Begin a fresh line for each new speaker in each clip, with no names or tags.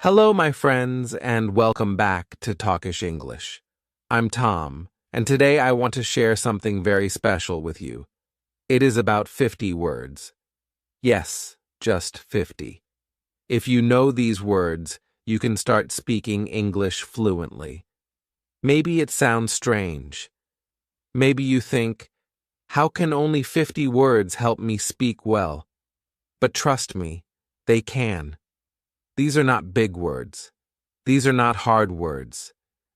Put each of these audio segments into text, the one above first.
Hello, my friends, and welcome back to Talkish English. I'm Tom, and today I want to share something very special with you. It is about 50 words. Yes, just 50. If you know these words, you can start speaking English fluently. Maybe it sounds strange. Maybe you think, how can only 50 words help me speak well? But trust me, they can. These are not big words. These are not hard words.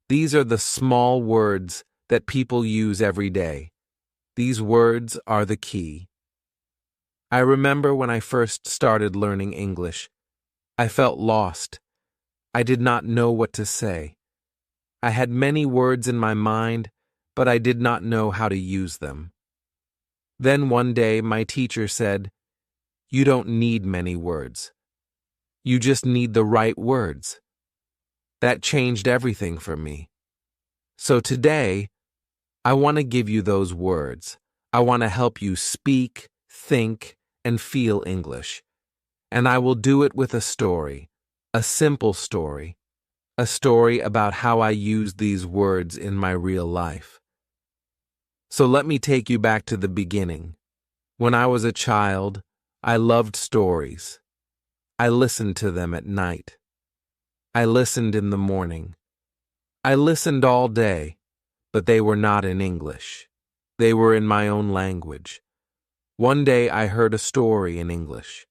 These are the small words that people use every day. These words are the key. I remember when I first started learning English, I felt lost. I did not know what to say. I had many words in my mind, but I did not know how to use them. Then one day my teacher said, "You don't need many words. You just need the right words." That changed everything for me. So today, I want to give you those words. I want to help you speak, think, and feel English. And I will do it with a story, a simple story, a story about how I use these words in my real life. So let me take you back to the beginning. When I was a child, I loved stories. I listened to them at night. I listened in the morning. I listened all day, but they were not in English. They were in my own language. One day I heard a story in English.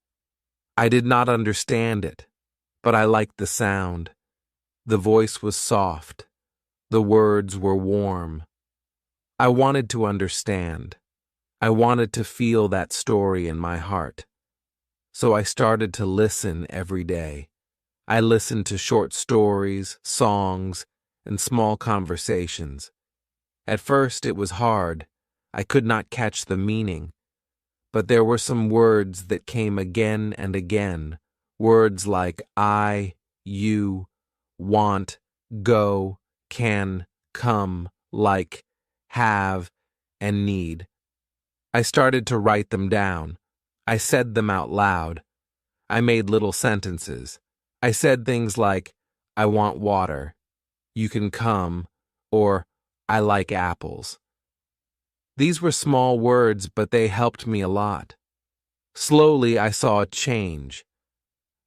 I did not understand it, but I liked the sound. The voice was soft. The words were warm. I wanted to understand. I wanted to feel that story in my heart. So I started to listen every day. I listened to short stories, songs, and small conversations. At first it was hard. I could not catch the meaning. But there were some words that came again and again. Words like I, you, want, go, can, come, like, have, and need. I started to write them down. I said them out loud. I made little sentences. I said things like, I want water, you can come, or I like apples. These were small words, but they helped me a lot. Slowly, I saw a change.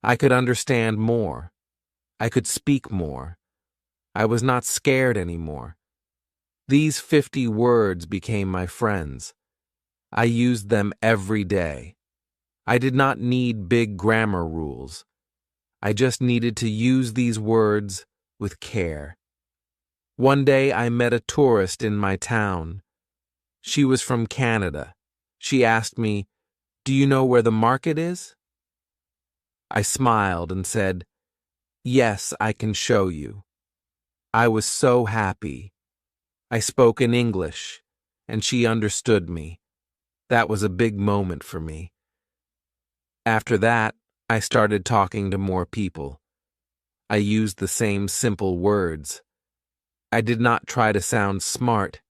I could understand more. I could speak more. I was not scared anymore. These 50 words became my friends. I used them every day. I did not need big grammar rules. I just needed to use these words with care. One day I met a tourist in my town. She was from Canada. She asked me, "Do you know where the market is?" I smiled and said, "Yes, I can show you." I was so happy. I spoke in English, and she understood me. That was a big moment for me. After that, I started talking to more people. I used the same simple words. I did not try to sound smart.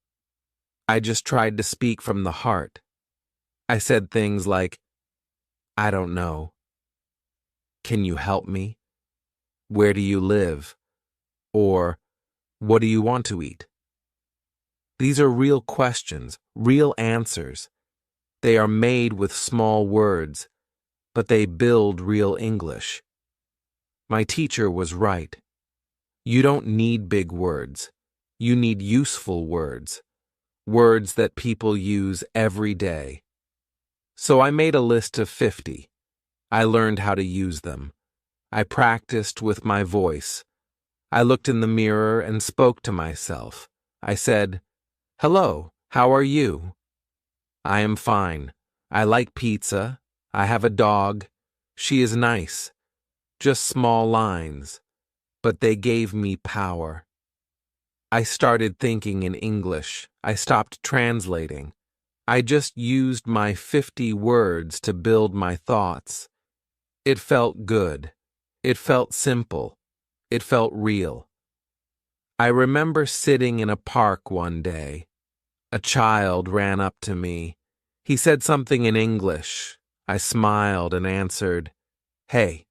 I just tried to speak from the heart. I said things like, I don't know. Can you help me? Where do you live? Or, what do you want to eat? These are real questions, real answers. They are made with small words, but they build real English. My teacher was right. You don't need big words. You need useful words. Words that people use every day. So I made a list of 50. I learned how to use them. I practiced with my voice. I looked in the mirror and spoke to myself. I said, "Hello, how are you?" "I am fine. I like pizza. I have a dog. She is nice." Just small lines, but they gave me power. I started thinking in English. I stopped translating. I just used my 50 words to build my thoughts. It felt good. It felt simple. It felt real. I remember sitting in a park one day. A child ran up to me. He said something in English. I smiled and answered, "Hey."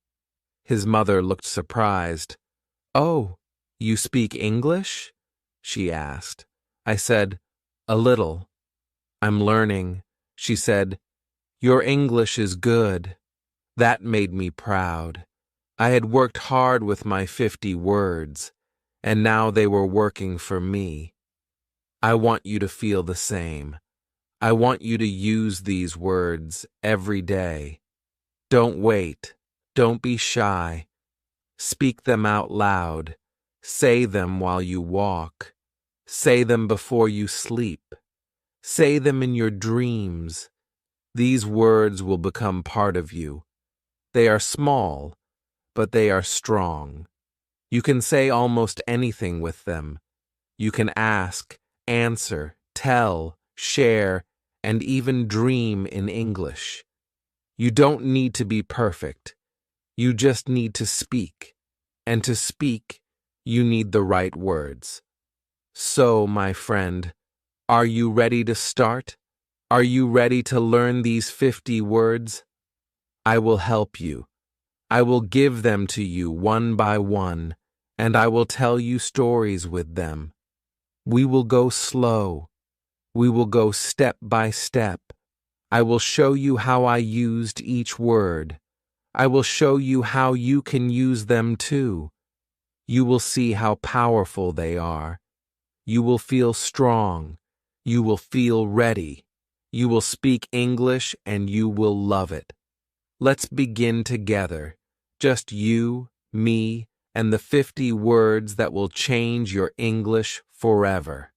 His mother looked surprised. "Oh, you speak English?" she asked. I said, "A little. I'm learning." She said, "Your English is good." That made me proud. I had worked hard with my 50 words, and now they were working for me. I want you to feel the same. I want you to use these words every day. Don't wait. Don't be shy. Speak them out loud. Say them while you walk. Say them before you sleep. Say them in your dreams. These words will become part of you. They are small, but they are strong. You can say almost anything with them. You can ask, answer, tell, share, and even dream in English. You don't need to be perfect. You just need to speak. And to speak, you need the right words. So, my friend, are you ready to start? Are you ready to learn these 50 words? I will help you. I will give them to you one by one, and I will tell you stories with them. We will go slow. We will go step by step. I will show you how I used each word. I will show you how you can use them too. You will see how powerful they are. You will feel strong. You will feel ready. You will speak English and you will love it. Let's begin together. Just you, me, and the 50 words that will change your English forever.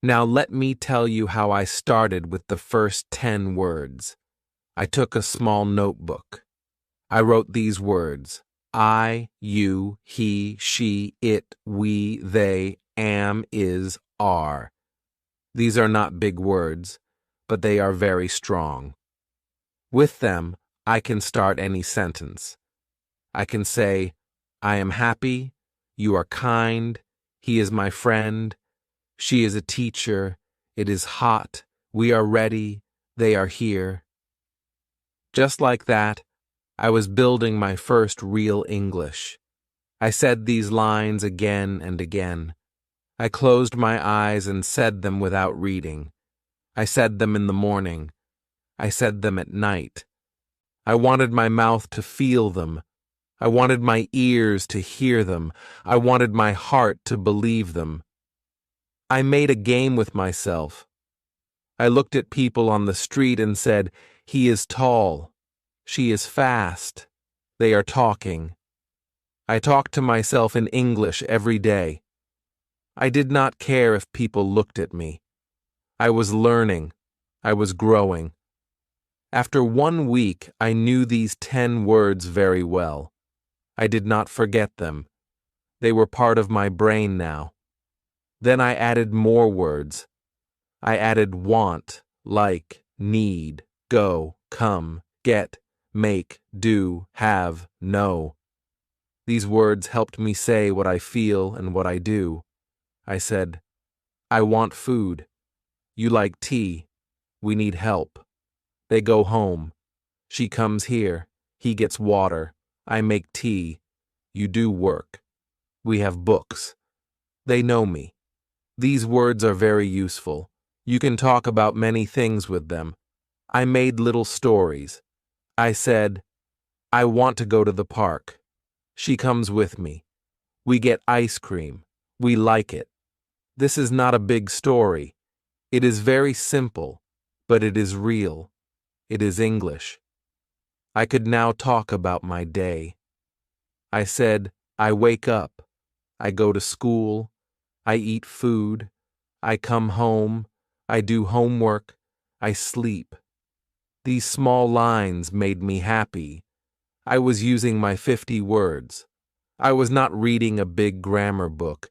Now let me tell you how I started with the first 10 words. I took a small notebook. I wrote these words: I, you, he, she, it, we, they, am, is, are. These are not big words, but they are very strong. With them, I can start any sentence. I can say, I am happy, you are kind, he is my friend, she is a teacher, it is hot, we are ready, they are here. Just like that, I was building my first real English. I said these lines again and again. I closed my eyes and said them without reading. I said them in the morning. I said them at night. I wanted my mouth to feel them. I wanted my ears to hear them. I wanted my heart to believe them. I made a game with myself. I looked at people on the street and said, he is tall. She is fast. They are talking. I talked to myself in English every day. I did not care if people looked at me. I was learning. I was growing. After 1 week, I knew these 10 words very well. I did not forget them. They were part of my brain now. Then I added more words. I added want, like, need, go, come, get, make, do, have, know. These words helped me say what I feel and what I do. I said, I want food. You like tea. We need help. They go home. She comes here. He gets water. I make tea. You do work. We have books. They know me. These words are very useful. You can talk about many things with them. I made little stories. I said, I want to go to the park. She comes with me. We get ice cream. We like it. This is not a big story. It is very simple, but it is real. It is English. I could now talk about my day. I said, I wake up. I go to school. I eat food. I come home. I do homework. I sleep. These small lines made me happy. I was using my 50 words. I was not reading a big grammar book.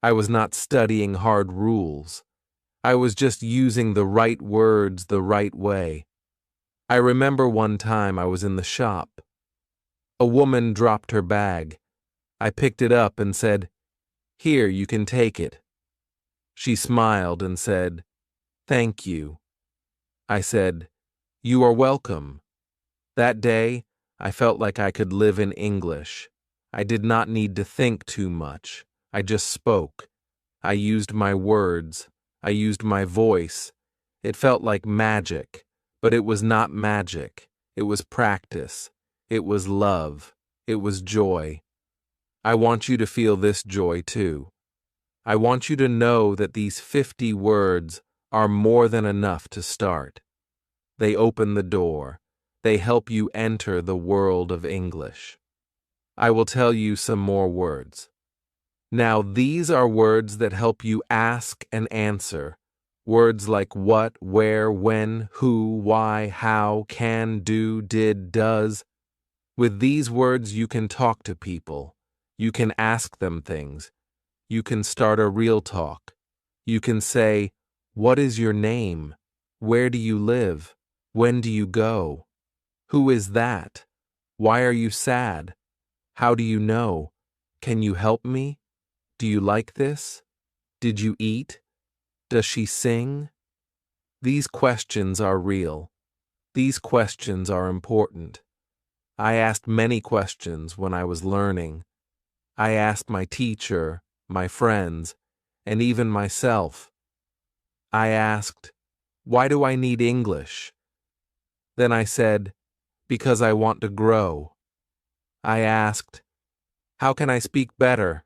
I was not studying hard rules. I was just using the right words the right way. I remember one time I was in the shop. A woman dropped her bag. I picked it up and said, Here, you can take it. She smiled and said, Thank you. I said, You are welcome. That day, I felt like I could live in English. I did not need to think too much. I just spoke. I used my words. I used my voice. It felt like magic, but it was not magic. It was practice. It was love. It was joy. I want you to feel this joy too. I want you to know that these 50 words are more than enough to start. They open the door. They help you enter the world of English. I will tell you some more words. Now, these are words that help you ask and answer. Words like what, where, when, who, why, how, can, do, did, does. With these words, you can talk to people. You can ask them things. You can start a real talk. You can say, "What is your name? Where do you live? When do you go? Who is that? Why are you sad? How do you know? Can you help me? Do you like this? Did you eat? Does she sing?" These questions are real. These questions are important. I asked many questions when I was learning. I asked my teacher, my friends, and even myself. I asked, "Why do I need English?" Then I said, "Because I want to grow." I asked, "How can I speak better?"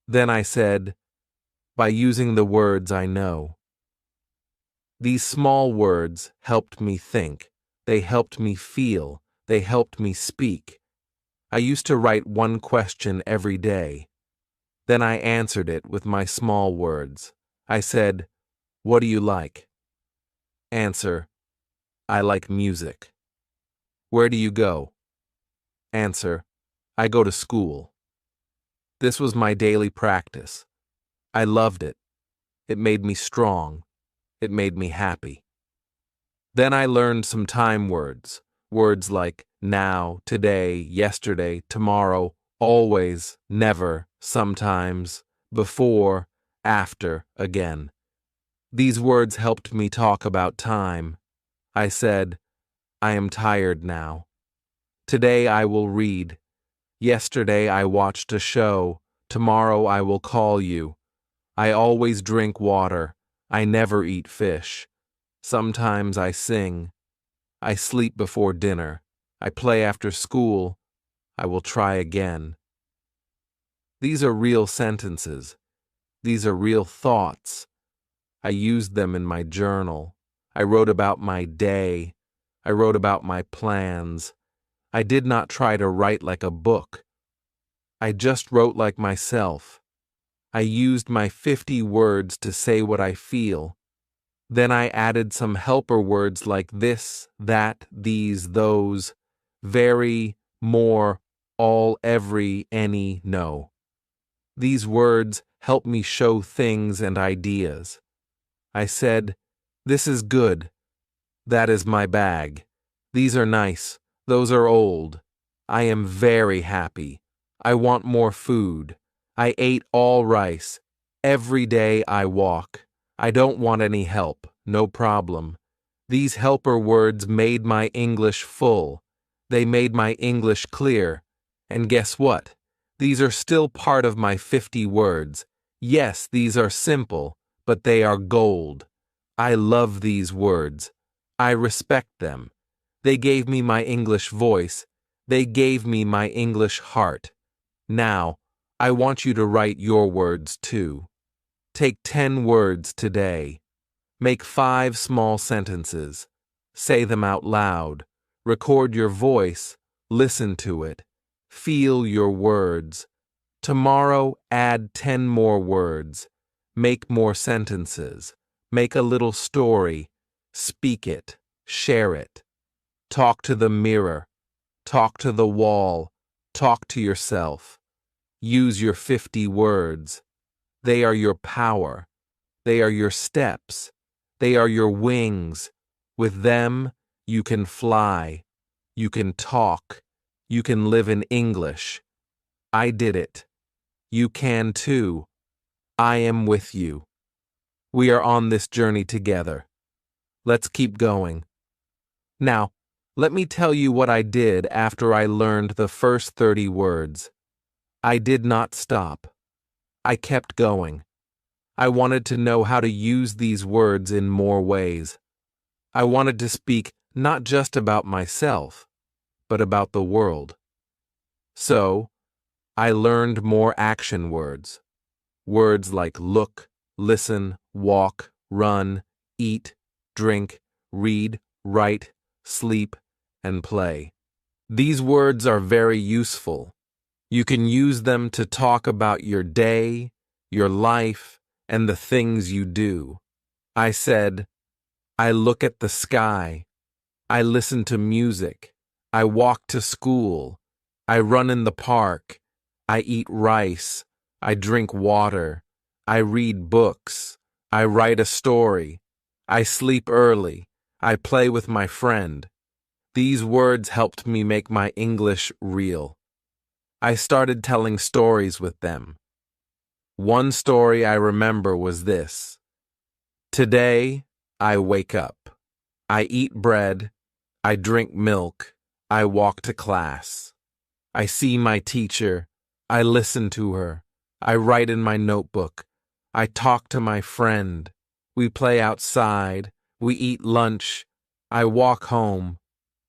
Then I said, "By using the words I know." These small words helped me think. They helped me feel. They helped me speak. I used to write one question every day. Then I answered it with my small words. I said, "What do you like?" Answer, "I like music." "Where do you go?" Answer, "I go to school." This was my daily practice. I loved it. It made me strong. It made me happy. Then I learned some time words. Words like now, today, yesterday, tomorrow, always, never, sometimes, before, after, again. These words helped me talk about time. I said, "I am tired now. Today I will read. Yesterday I watched a show. Tomorrow I will call you. I always drink water. I never eat fish. Sometimes I sing. I sleep before dinner. I play after school. I will try again." These are real sentences. These are real thoughts. I used them in my journal. I wrote about my day. I wrote about my plans. I did not try to write like a book. I just wrote like myself. I used my 50 words to say what I feel. Then I added some helper words like this, that, these, those, very, more, all, every, any, no. These words help me show things and ideas. I said, "This is good. That is my bag. These are nice. Those are old. I am very happy. I want more food. I ate all rice. Every day I walk. I don't want any help. No problem." These helper words made my English full. They made my English clear. And guess what? These are still part of my 50 words. Yes, these are simple, but they are gold. I love these words. I respect them. They gave me my English voice. They gave me my English heart. Now, I want you to write your words too. Take 10 words today. Make 5 small sentences. Say them out loud. Record your voice. Listen to it. Feel your words. Tomorrow, add 10 more words. Make more sentences. Make a little story. Speak it. Share it. Talk to the mirror. Talk to the wall. Talk to yourself. Use your 50 words. They are your power. They are your steps. They are your wings. With them, you can fly. You can talk. You can live in English. I did it. You can too. I am with you. We are on this journey together. Let's keep going. Now, Let me tell you what I did after I learned the first 30 words. I did not stop. I kept going. I wanted to know how to use these words in more ways. I wanted to speak not just about myself, but about the world. So, I learned more action words. Words like look, listen, walk, run, eat, drink, read, write, sleep, and play. These words are very useful. You can use them to talk about your day, your life, and the things you do. I said, I look at the sky. I listen to music. I walk to school. I run in the park. I eat rice. I drink water. I read books. I write a story. I sleep early. I play with my friend. These words helped me make my English real. I started telling stories with them. One story I remember was this. Today, I wake up. I eat bread. I drink milk. I walk to class. I see my teacher. I listen to her. I write in my notebook. I talk to my friend. We play outside. We eat lunch. I walk home.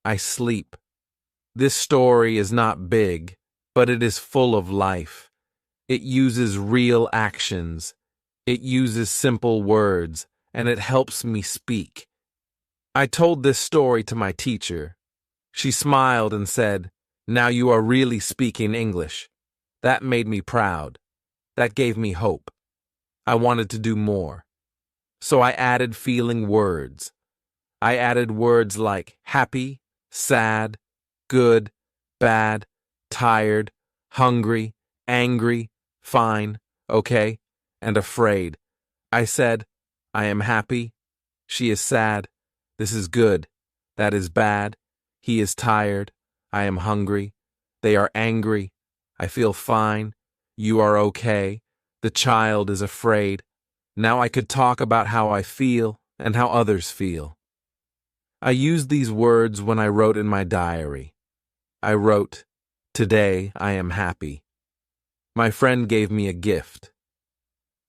I sleep. This story is not big, but it is full of life. It uses real actions. It uses simple words, and it helps me speak. I told this story to my teacher. She smiled and said, "Now you are really speaking English." That made me proud. That gave me hope. I wanted to do more. So I added feeling words. I added words like happy, sad, good, bad, tired, hungry, angry, fine, okay, and afraid. I said, I am happy. She is sad. This is good. That is bad. He is tired. I am hungry. They are angry. I feel fine. You are okay. The child is afraid. Now I could talk about how I feel and how others feel. I used these words when I wrote in my diary. I wrote, "Today I am happy." My friend gave me a gift.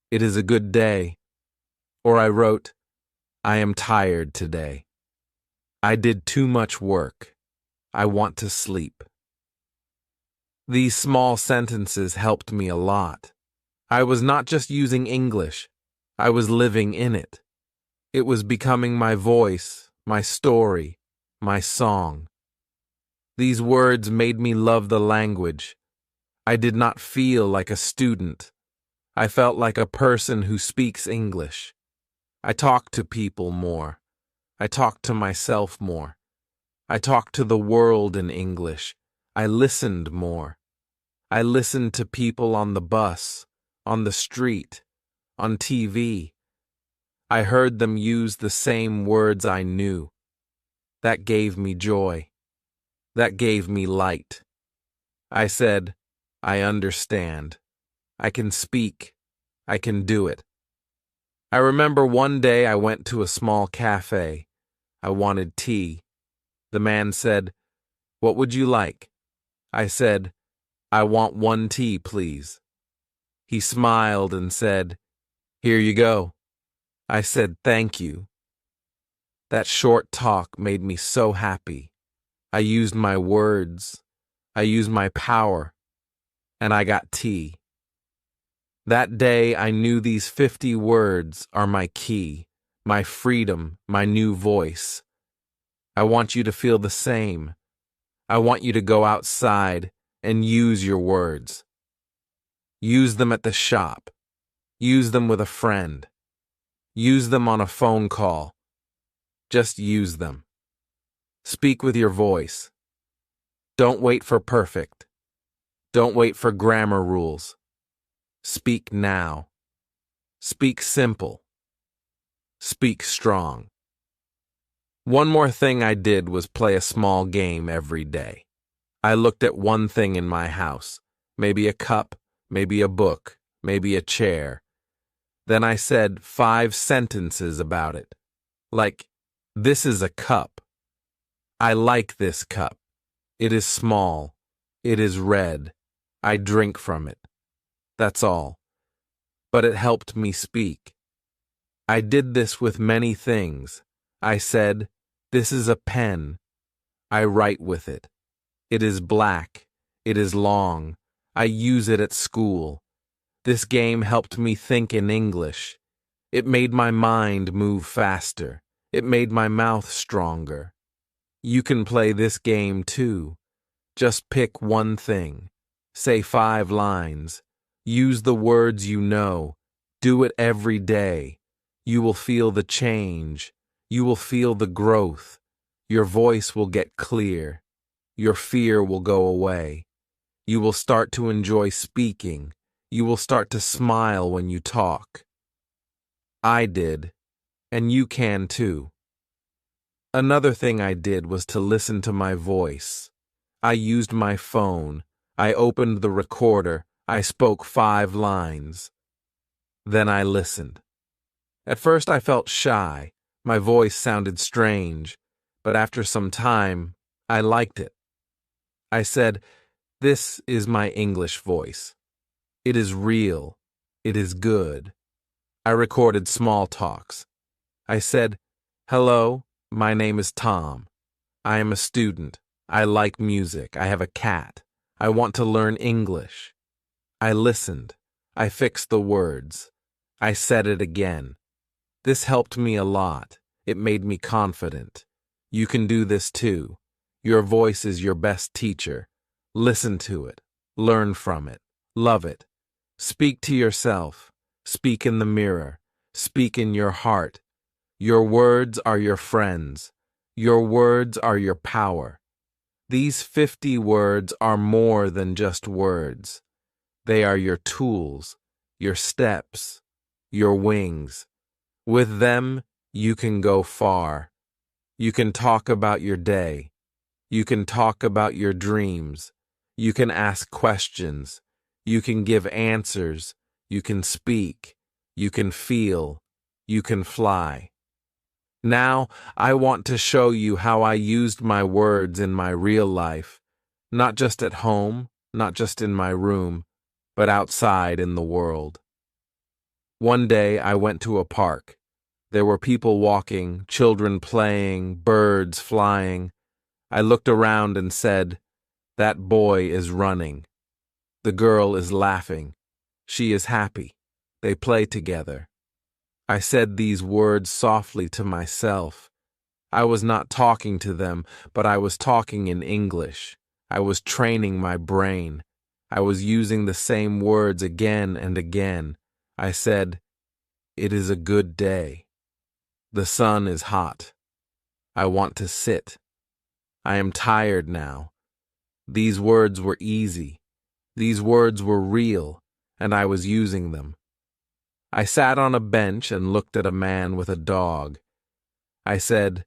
"It is a good day." Or I wrote, "I am tired today. I did too much work. I want to sleep." These small sentences helped me a lot. I was not just using English. I was living in it. It was becoming my voice, my story, my song. These words made me love the language. I did not feel like a student. I felt like a person who speaks English. I talked to people more. I talked to myself more. I talked to the world in English. I listened more. I listened to people on the bus, on the street, on TV. I heard them use the same words I knew. That gave me joy. That gave me light. I said, I understand. I can speak. I can do it. I remember one day I went to a small cafe. I wanted tea. The man said, "What would you like?" I said, "I want one tea, please." He smiled and said, "Here you go." I said, "Thank you." That short talk made me so happy. I used my words. I used my power. And I got tea. That day I knew these 50 words are my key, my freedom, my new voice. I want you to feel the same. I want you to go outside and use your words. Use them at the shop. Use them with a friend. Use them on a phone call. Just use them. Speak with your voice. Don't wait for perfect. Don't wait for grammar rules. Speak now. Speak simple. Speak strong. One more thing I did was play a small game every day. I looked at one thing in my house, maybe a cup, maybe a book, maybe a chair. Then I said 5 sentences about it. Like, this is a cup. I like this cup. It is small. It is red. I drink from it. That's all. But it helped me speak. I did this with many things. I said, "This is a pen. I write with it. It is black. It is long. I use it at school. This game helped me think in English. It made my mind move faster. It made my mouth stronger." You can play this game too. Just pick one thing. Say 5 lines. Use the words you know. Do it every day. You will feel the change. You will feel the growth. Your voice will get clear. Your fear will go away. You will start to enjoy speaking. You will start to smile when you talk. I did, and you can too. Another thing I did was to listen to my voice. I used my phone. I opened the recorder. I spoke 5 lines. Then I listened. At first I felt shy. My voice sounded strange, but after some time, I liked it. I said, "This is my English voice. It is real. It is good." I recorded small talks. I said, "Hello, my name is Tom. I am a student. I like music. I have a cat. I want to learn English." I listened. I fixed the words. I said it again. This helped me a lot. It made me confident. You can do this too. Your voice is your best teacher. Listen to it. Learn from it. Love it. Speak to yourself. Speak in the mirror. Speak in your heart. Your words are your friends. Your words are your power. These 50 words are more than just words. They are your tools, your steps, your wings. With them, you can go far. You can talk about your day. You can talk about your dreams. You can ask questions. You can give answers. You can speak. You can feel. You can fly. Now, I want to show you how I used my words in my real life, not just at home, not just in my room, but outside in the world. One day, I went to a park. There were people walking, children playing, birds flying. I looked around and said, "That boy is running. The girl is laughing. She is happy. They play together." I said these words softly to myself. I was not talking to them, but I was talking in English. I was training my brain. I was using the same words again and again. I said, "It is a good day. The sun is hot. I want to sit. I am tired now." These words were easy. These words were real, and I was using them. I sat on a bench and looked at a man with a dog. I said,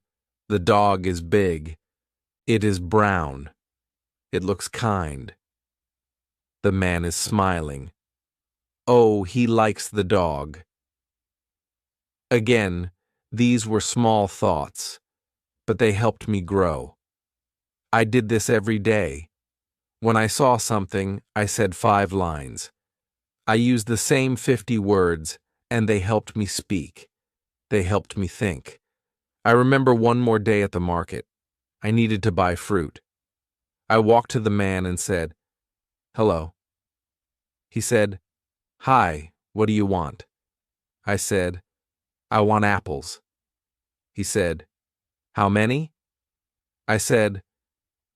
"The dog is big. It is brown. It looks kind." The man is smiling. Oh, he likes the dog. Again, these were small thoughts, but they helped me grow. I did this every day. When I saw something, I said 5 lines. I used the same 50 words, and they helped me speak. They helped me think. I remember one more day at the market. I needed to buy fruit. I walked to the man and said, "Hello." He said, "Hi, what do you want?" I said, "I want apples." He said, "How many?" I said,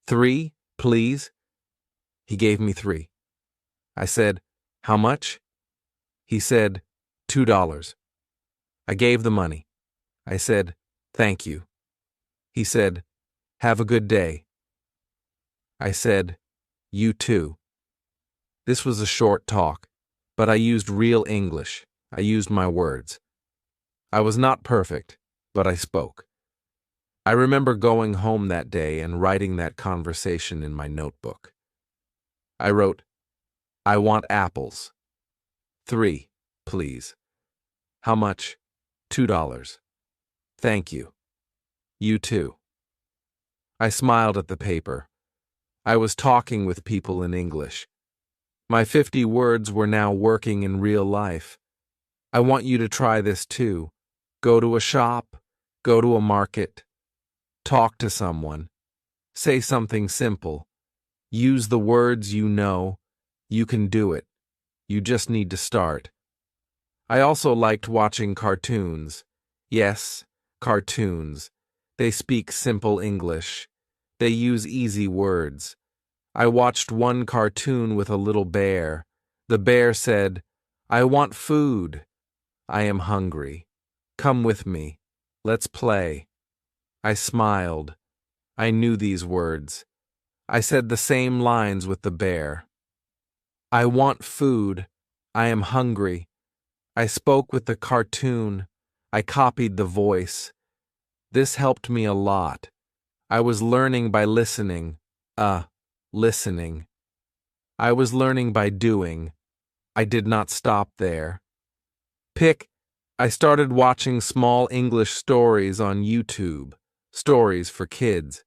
"3, please." He gave me 3. I said, "How much?" He said, $2. I gave the money. I said, "Thank you." He said, "Have a good day." I said, "You too." This was a short talk, but I used real English. I used my words. I was not perfect, but I spoke. I remember going home that day and writing that conversation in my notebook. I wrote, "I want apples. 3, please. How much? $2. Thank you. You too." I smiled at the paper. I was talking with people in English. My 50 words were now working in real life. I want you to try this too. Go to a shop, go to a market, talk to someone, say something simple. Use the words you know. You can do it. You just need to start. I also liked watching cartoons. Yes, cartoons. They speak simple English. They use easy words. I watched one cartoon with a little bear. The bear said, "I want food. I am hungry. Come with me. Let's play." I smiled. I knew these words. I said the same lines with the bear. I want food. I am hungry. I spoke with the cartoon. I copied the voice. This helped me a lot. I was learning by listening. Listening. I was learning by doing. I did not stop there. I started watching small English stories on YouTube, stories for kids.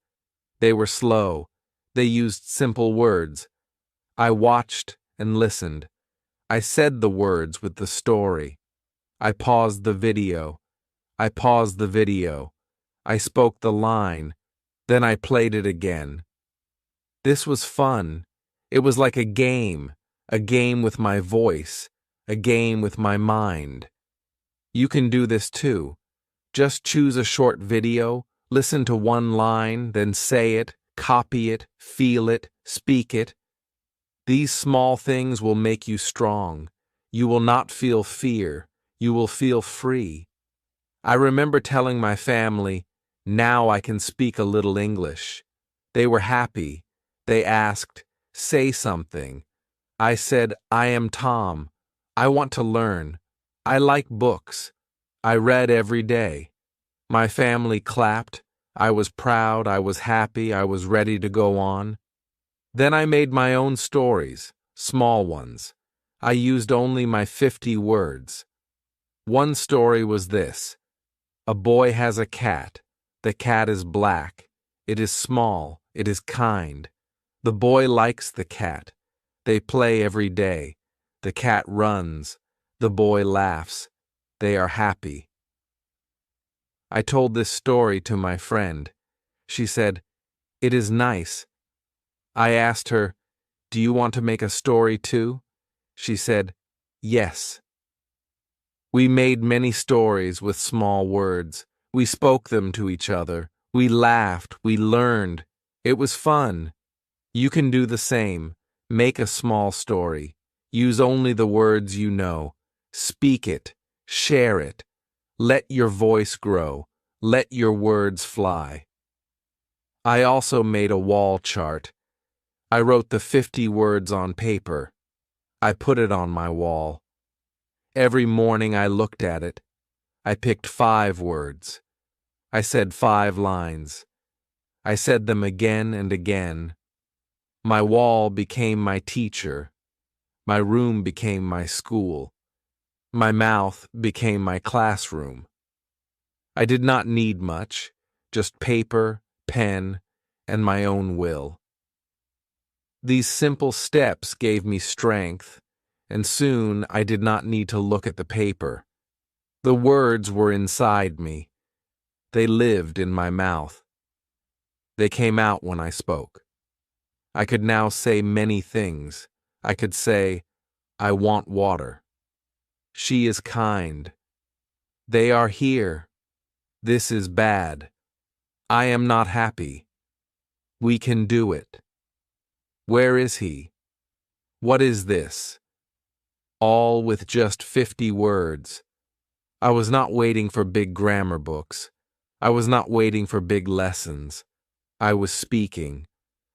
They were slow. They used simple words. I watched and listened. I said the words with the story. I paused the video. I paused the video. I spoke the line. Then I played it again. This was fun. It was like a game with my voice, a game with my mind. You can do this too. Just choose a short video, listen to one line, then say it, copy it, feel it, speak it. These small things will make you strong. You will not feel fear. You will feel free. I remember telling my family, "Now I can speak a little English." They were happy. They asked, "Say something." I said, "I am Tom. I want to learn. I like books. I read every day." My family clapped. I was proud. I was happy. I was ready to go on. Then I made my own stories, small ones. I used only my 50 words. One story was this. A boy has a cat. The cat is black. It is small. It is kind. The boy likes the cat. They play every day. The cat runs. The boy laughs. They are happy. I told this story to my friend. She said, "It is nice." I asked her, "Do you want to make a story too?" She said, "Yes." We made many stories with small words. We spoke them to each other. We laughed. We learned. It was fun. You can do the same. Make a small story. Use only the words you know. Speak it. Share it. Let your voice grow. Let your words fly. I also made a wall chart. I wrote the 50 words on paper. I put it on my wall. Every morning I looked at it. I picked 5 words. I said 5 lines. I said them again and again. My wall became my teacher. My room became my school. My mouth became my classroom. I did not need much, just paper, pen, and my own will. These simple steps gave me strength, and soon I did not need to look at the paper. The words were inside me. They lived in my mouth. They came out when I spoke. I could now say many things. I could say, "I want water." "She is kind." "They are here." "This is bad." "I am not happy." "We can do it." "Where is he?" "What is this?" All with just 50 words. I was not waiting for big grammar books. I was not waiting for big lessons. I was speaking.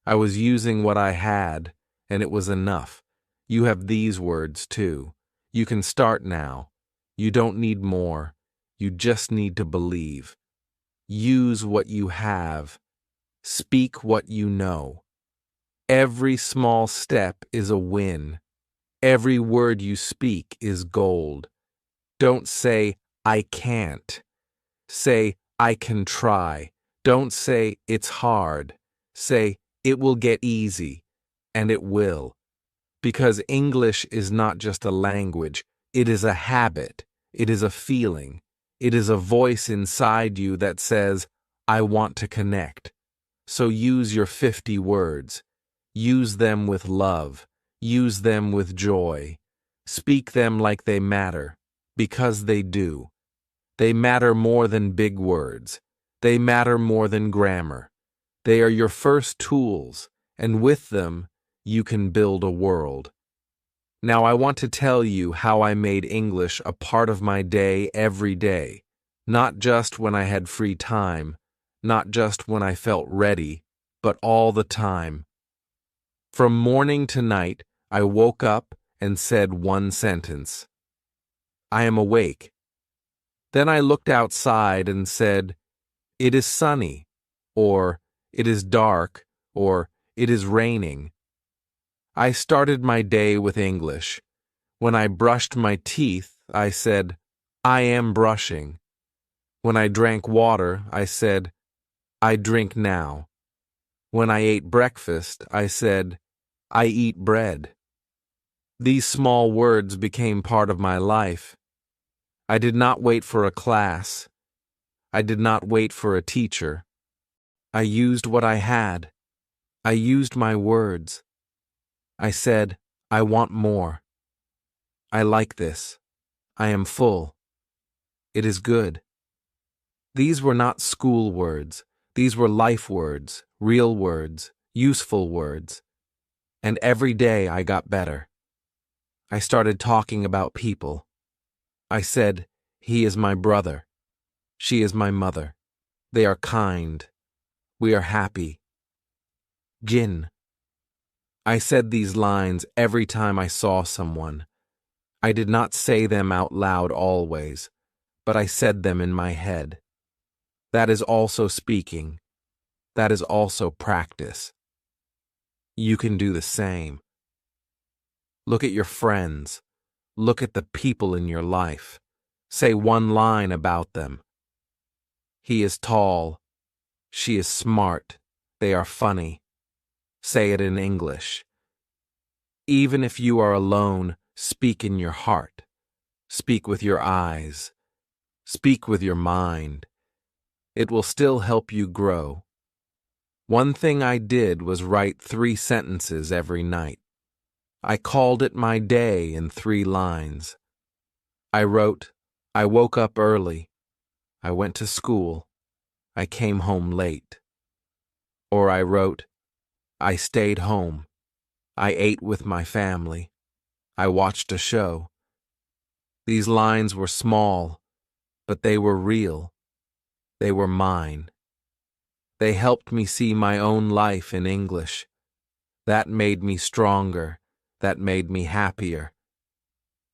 I was using what I had, and it was enough. You have these words too. You can start now. You don't need more. You just need to believe. Use what you have. Speak what you know. Every small step is a win. Every word you speak is gold. Don't say, "I can't." Say, "I can try." Don't say, it's hard. Say, it will get easy. And it will. Because English is not just a language, it is a habit, it is a feeling, it is a voice inside you that says, I want to connect. So use your 50 words. Use them with love. Use them with joy. Speak them like they matter, because they do. They matter more than big words. They matter more than grammar. They are your first tools, and with them, you can build a world. Now I want to tell you how I made English a part of my day every day, not just when I had free time, not just when I felt ready, but all the time. From morning to night, I woke up and said one sentence. I am awake. Then I looked outside and said, it is sunny, or it is dark, or it is raining. I started my day with English. When I brushed my teeth, I said, I am brushing. When I drank water, I said, I drink now. When I ate breakfast, I said, I eat bread. These small words became part of my life. I did not wait for a class. I did not wait for a teacher. I used what I had. I used my words. I said, I want more. I like this. I am full. It is good. These were not school words. These were life words, real words, useful words. And every day I got better. I started talking about people. I said, he is my brother. She is my mother. They are kind. We are happy. Jin. I said these lines every time I saw someone. I did not say them out loud always, but I said them in my head. That is also speaking. That is also practice. You can do the same. Look at your friends. Look at the people in your life. Say one line about them. He is tall. She is smart. They are funny. Say it in English. Even if you are alone, speak in your heart. Speak with your eyes. Speak with your mind. It will still help you grow. One thing I did was write 3 sentences every night. I called it my day in 3 lines. I wrote, I woke up early. I went to school. I came home late. Or I wrote, I stayed home. I ate with my family. I watched a show. These lines were small, but they were real. They were mine. They helped me see my own life in English. That made me stronger. That made me happier.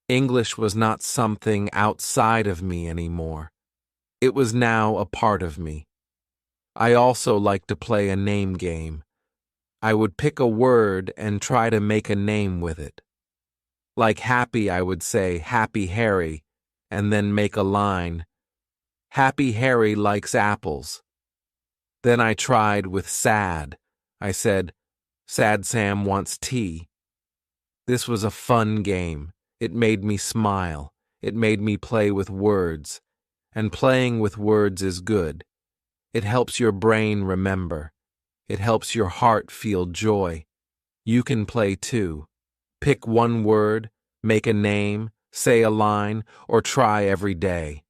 English was not something outside of me anymore. It was now a part of me. I also like to play a name game. I would pick a word and try to make a name with it. Like happy, I would say, Happy Harry, and then make a line. Happy Harry likes apples. Then I tried with sad. I said, Sad Sam wants tea. This was a fun game. It made me smile. It made me play with words. And playing with words is good. It helps your brain remember. It helps your heart feel joy. You can play too. Pick one word, make a name, say a line, or try every day.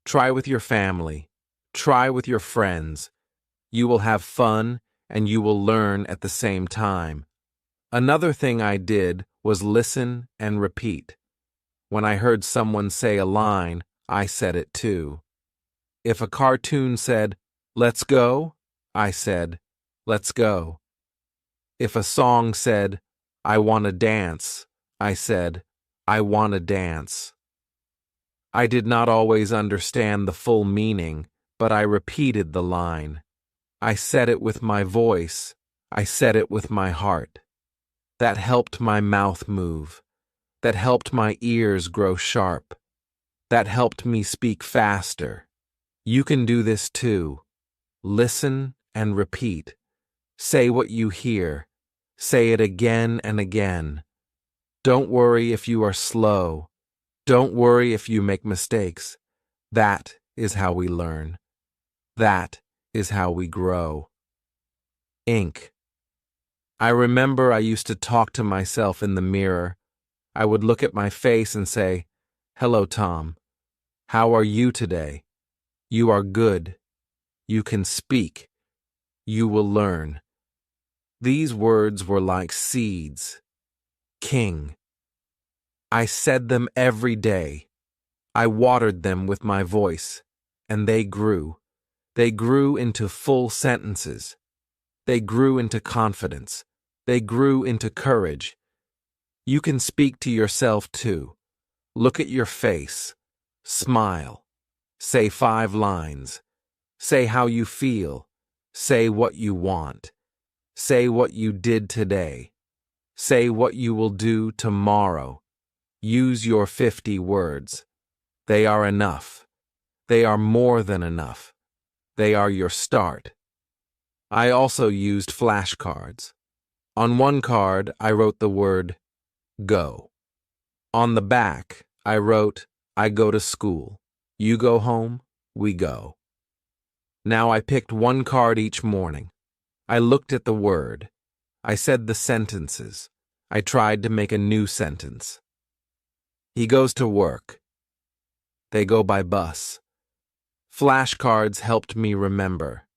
Try with your family. Try with your friends. You will have fun and you will learn at the same time. Another thing I did was listen and repeat. When I heard someone say a line, I said it too. If a cartoon said, "Let's go," I said, "Let's go." If a song said, "I want to dance," I said, "I want to dance." I did not always understand the full meaning, but I repeated the line. I said it with my voice. I said it with my heart. That helped my mouth move. That helped my ears grow sharp. That helped me speak faster. You can do this too. Listen and repeat. Say what you hear. Say it again and again. Don't worry if you are slow. Don't worry if you make mistakes. That is how we learn. That is how we grow. Ink. I remember I used to talk to myself in the mirror. I would look at my face and say, "Hello, Tom. How are you today? You are good. You can speak. You will learn." These words were like seeds. King. I said them every day. I watered them with my voice, and they grew. They grew into full sentences. They grew into confidence. They grew into courage. You can speak to yourself too. Look at your face. Smile. Say 5 lines. Say how you feel. Say what you want. Say what you did today. Say what you will do tomorrow. Use your 50 words. They are enough. They are more than enough. They are your start. I also used flashcards. On one card, I wrote the word go. On the back, I wrote, I go to school. You go home, we go. Now I picked one card each morning. I looked at the word. I said the sentences. I tried to make a new sentence. He goes to work. They go by bus. Flashcards helped me remember.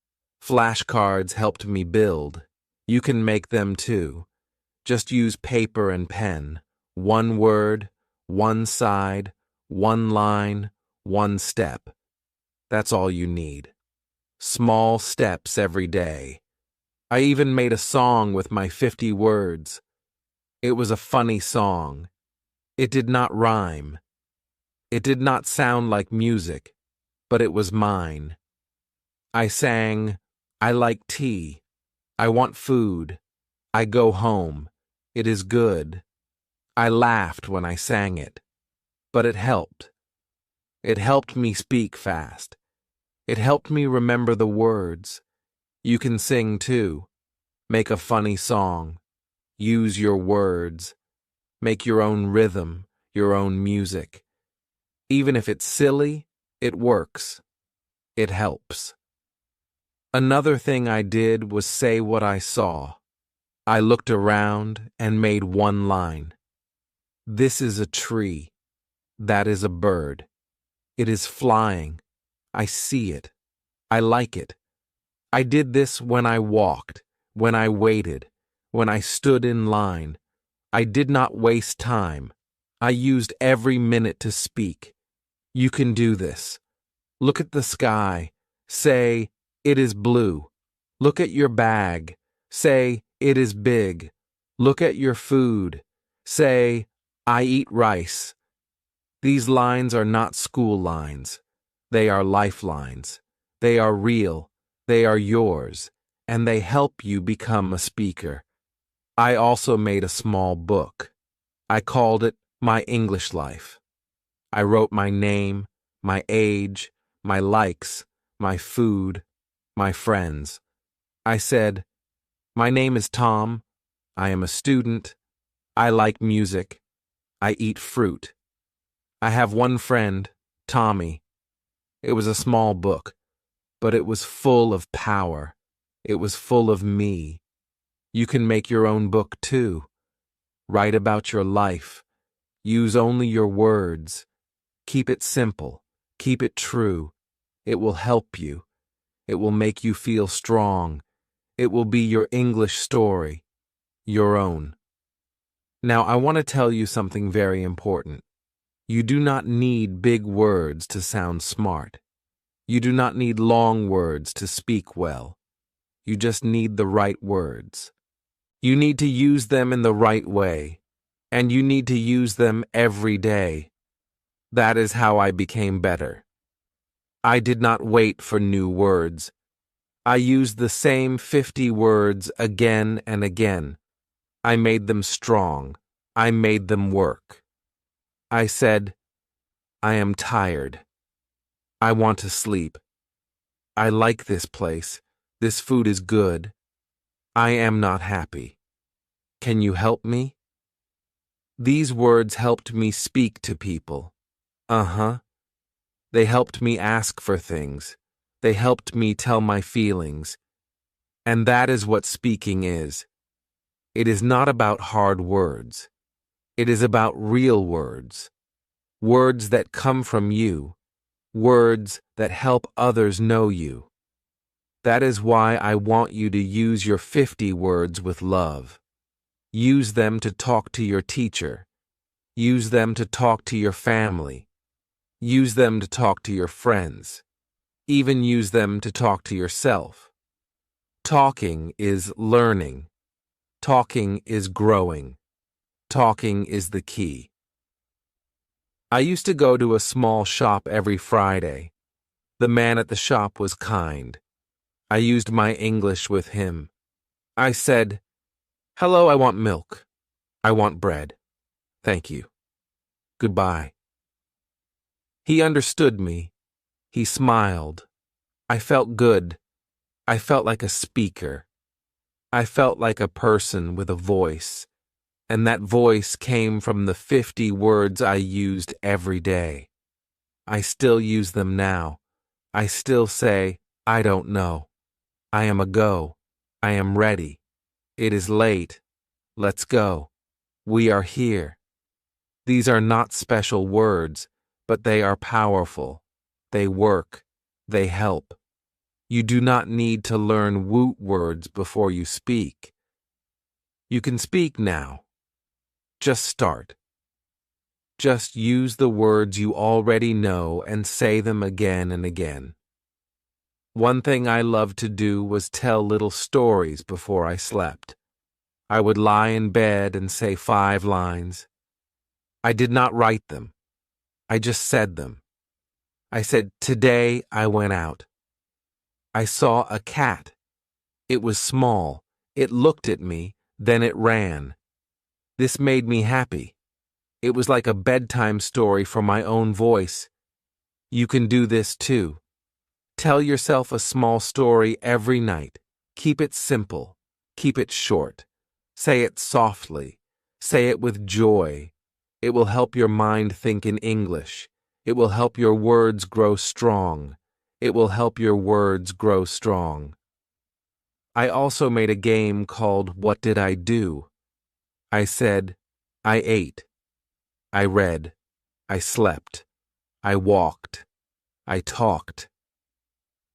Flashcards helped me build. You can make them too. Just use paper and pen. One word, one side, one line, one step. That's all you need. Small steps every day. I even made a song with my 50 words. It was a funny song. It did not rhyme. It did not sound like music, but it was mine. I sang, I like tea. I want food. I go home. It is good. I laughed when I sang it, but it helped. It helped me speak fast. It helped me remember the words. You can sing too. Make a funny song. Use your words. Make your own rhythm, your own music. Even if it's silly, it works. It helps. Another thing I did was say what I saw. I looked around and made one line. This is a tree. That is a bird. It is flying. I see it. I like it. I did this when I walked, when I waited, when I stood in line. I did not waste time. I used every minute to speak. You can do this. Look at the sky. Say, it is blue. Look at your bag. Say, it is big. Look at your food. Say, I eat rice. These lines are not school lines. They are lifelines. They are real. They are yours. And they help you become a speaker. I also made a small book. I called it My English Life. I wrote my name, my age, my likes, my food, my friends. I said, my name is Tom. I am a student. I like music. I eat fruit. I have one friend, Tommy. It was a small book, but it was full of power. It was full of me. You can make your own book too. Write about your life. Use only your words. Keep it simple. Keep it true. It will help you. It will make you feel strong. It will be your English story, your own. Now, I want to tell you something very important. You do not need big words to sound smart. You do not need long words to speak well. You just need the right words. You need to use them in the right way, and you need to use them every day. That is how I became better. I did not wait for new words. I used the same 50 words again and again. I made them strong. I made them work. I said, I am tired. I want to sleep. I like this place. This food is good. I am not happy. Can you help me? These words helped me speak to people. Uh-huh. They helped me ask for things. They helped me tell my feelings. And that is what speaking is. It is not about hard words. It is about real words. Words that come from you. Words that help others know you. That is why I want you to use your 50 words with love. Use them to talk to your teacher. Use them to talk to your family. Use them to talk to your friends. Even use them to talk to yourself. Talking is learning. Talking is growing. Talking is the key. I used to go to a small shop every Friday. The man at the shop was kind. I used my English with him. I said, "Hello, I want milk. I want bread. Thank you. Goodbye." He understood me. He smiled. I felt good. I felt like a speaker. I felt like a person with a voice. And that voice came from the 50 words I used every day. I still use them now. I still say, I don't know. I am a go. I am ready. It is late. Let's go. We are here. These are not special words, but they are powerful. They work. They help. You do not need to learn woot words before you speak. You can speak now. Just start. Just use the words you already know and say them again and again. One thing I loved to do was tell little stories before I slept. I would lie in bed and say 5 lines. I did not write them. I just said them. I said, "Today I went out. I saw a cat. It was small. It looked at me, then it ran. This made me happy. It was like a bedtime story from my own voice. You can do this too. Tell yourself a small story every night. Keep it simple. Keep it short. Say it softly. Say it with joy. It will help your mind think in English. It will help your words grow strong. It will help your words grow strong. I also made a game called What Did I Do? I said, I ate. I read. I slept. I walked. I talked.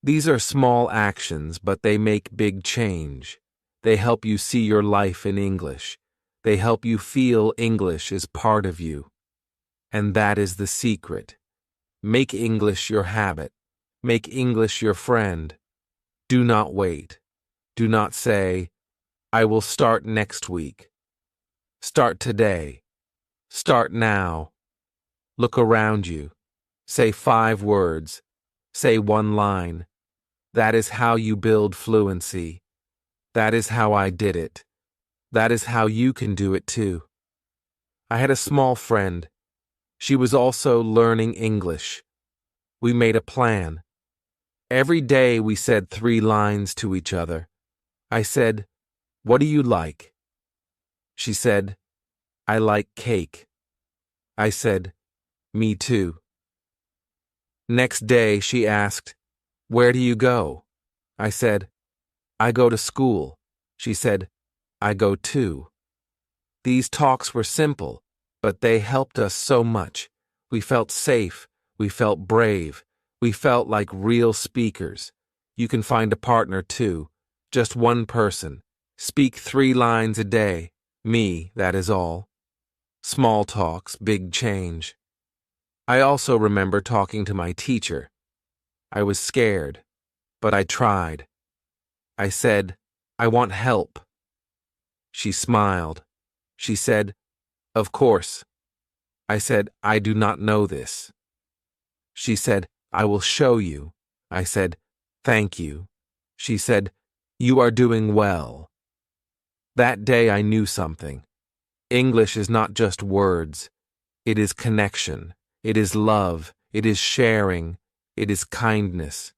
These are small actions, but they make big change. They help you see your life in English. They help you feel English is part of you. And that is the secret. Make English your habit. Make English your friend. Do not wait. Do not say, I will start next week. Start today. Start now. Look around you. Say 5 words. Say 1 line. That is how you build fluency. That is how I did it. That is how you can do it too. I had a small friend. She was also learning English. We made a plan. Every day we said 3 lines to each other. I said, "What do you like?" She said, "I like cake." I said, "Me too." Next day she asked, "Where do you go?" I said, "I go to school." She said, "I go too." These talks were simple, but they helped us so much. We felt safe. We felt brave. We felt like real speakers. You can find a partner too. Just one person. Speak 3 lines a day. Me, that is all. Small talks, big change. I also remember talking to my teacher. I was scared, but I tried. I said, "I want help." She smiled. She said, "Of course." I said, "I do not know this." She said, "I will show you." I said, "Thank you." She said, "You are doing well." That day I knew something. English is not just words. It is connection. It is love. It is sharing. It is kindness.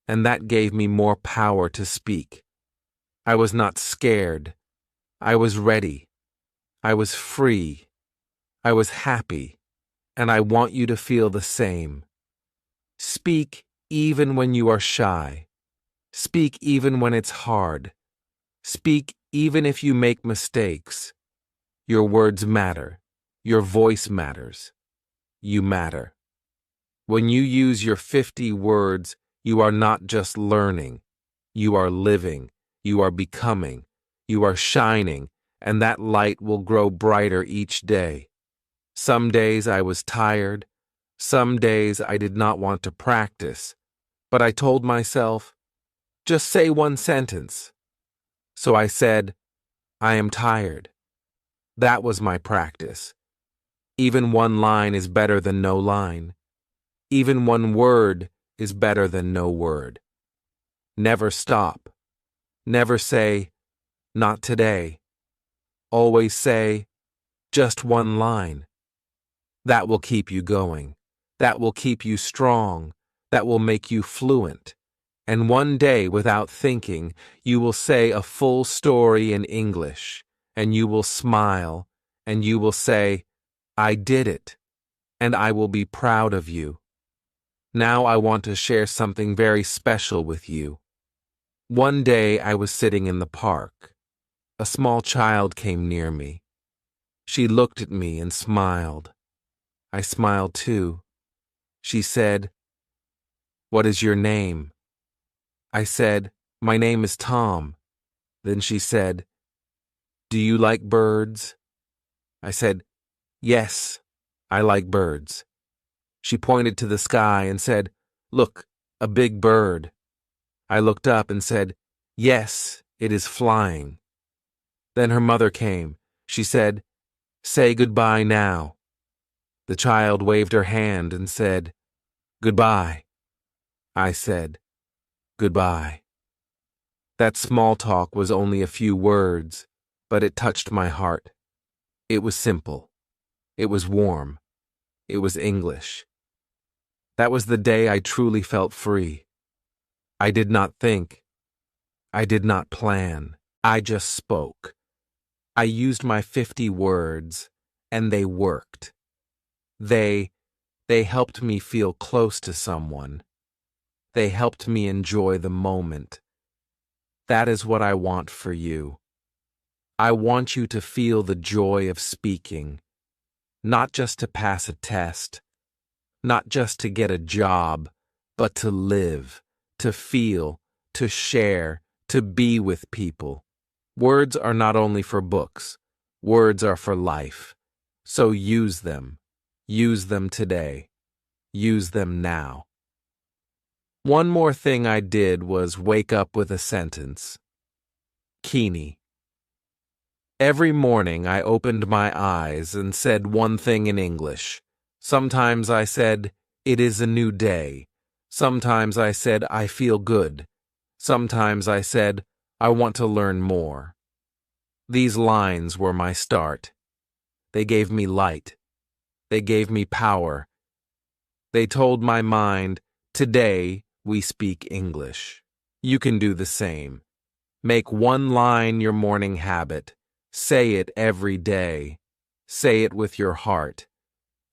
and that gave me more power to speak. I was not scared. I was ready. I was free. I was happy, and I want you to feel the same. Speak even when you are shy. Speak even when it's hard. Speak even if you make mistakes. Your words matter. Your voice matters. You matter. When you use your 50 words, you are not just learning. You are living. You are becoming. You are shining, and that light will grow brighter each day. Some days I was tired. Some days I did not want to practice. But I told myself, just say one sentence. So I said, I am tired. That was my practice. Even one line is better than no line. Even one word is better than no word. Never stop. Never say, not today. Always say, just one line. That will keep you going. That will keep you strong. That will make you fluent. And one day, without thinking, you will say a full story in English, and you will smile, and you will say, I did it, and I will be proud of you. Now I want to share something very special with you. One day I was sitting in the park. A small child came near me. She looked at me and smiled. I smiled too. She said, What is your name? I said, My name is Tom. Then she said, Do you like birds? I said, Yes, I like birds. She pointed to the sky and said, Look, a big bird. I looked up and said, Yes, it is flying. Then her mother came. She said, Say goodbye now. The child waved her hand and said, Goodbye. I said, Goodbye. That small talk was only a few words, but it touched my heart. It was simple. It was warm. It was English. That was the day I truly felt free. I did not think. I did not plan. I just spoke. I used my 50 words, and they worked. They helped me feel close to someone. They helped me enjoy the moment. That is what I want for you. I want you to feel the joy of speaking, not just to pass a test, not just to get a job, but to live, to feel, to share, to be with people. Words are not only for books, words are for life. So use them. Use them today. Use them now. One more thing I did was wake up with a sentence. Keeney. Every morning I opened my eyes and said one thing in English. Sometimes I said, It is a new day. Sometimes I said, I feel good. Sometimes I said, I want to learn more. These lines were my start. They gave me light. They gave me power. They told my mind, today we speak English. You can do the same. Make one line your morning habit. Say it every day. Say it with your heart.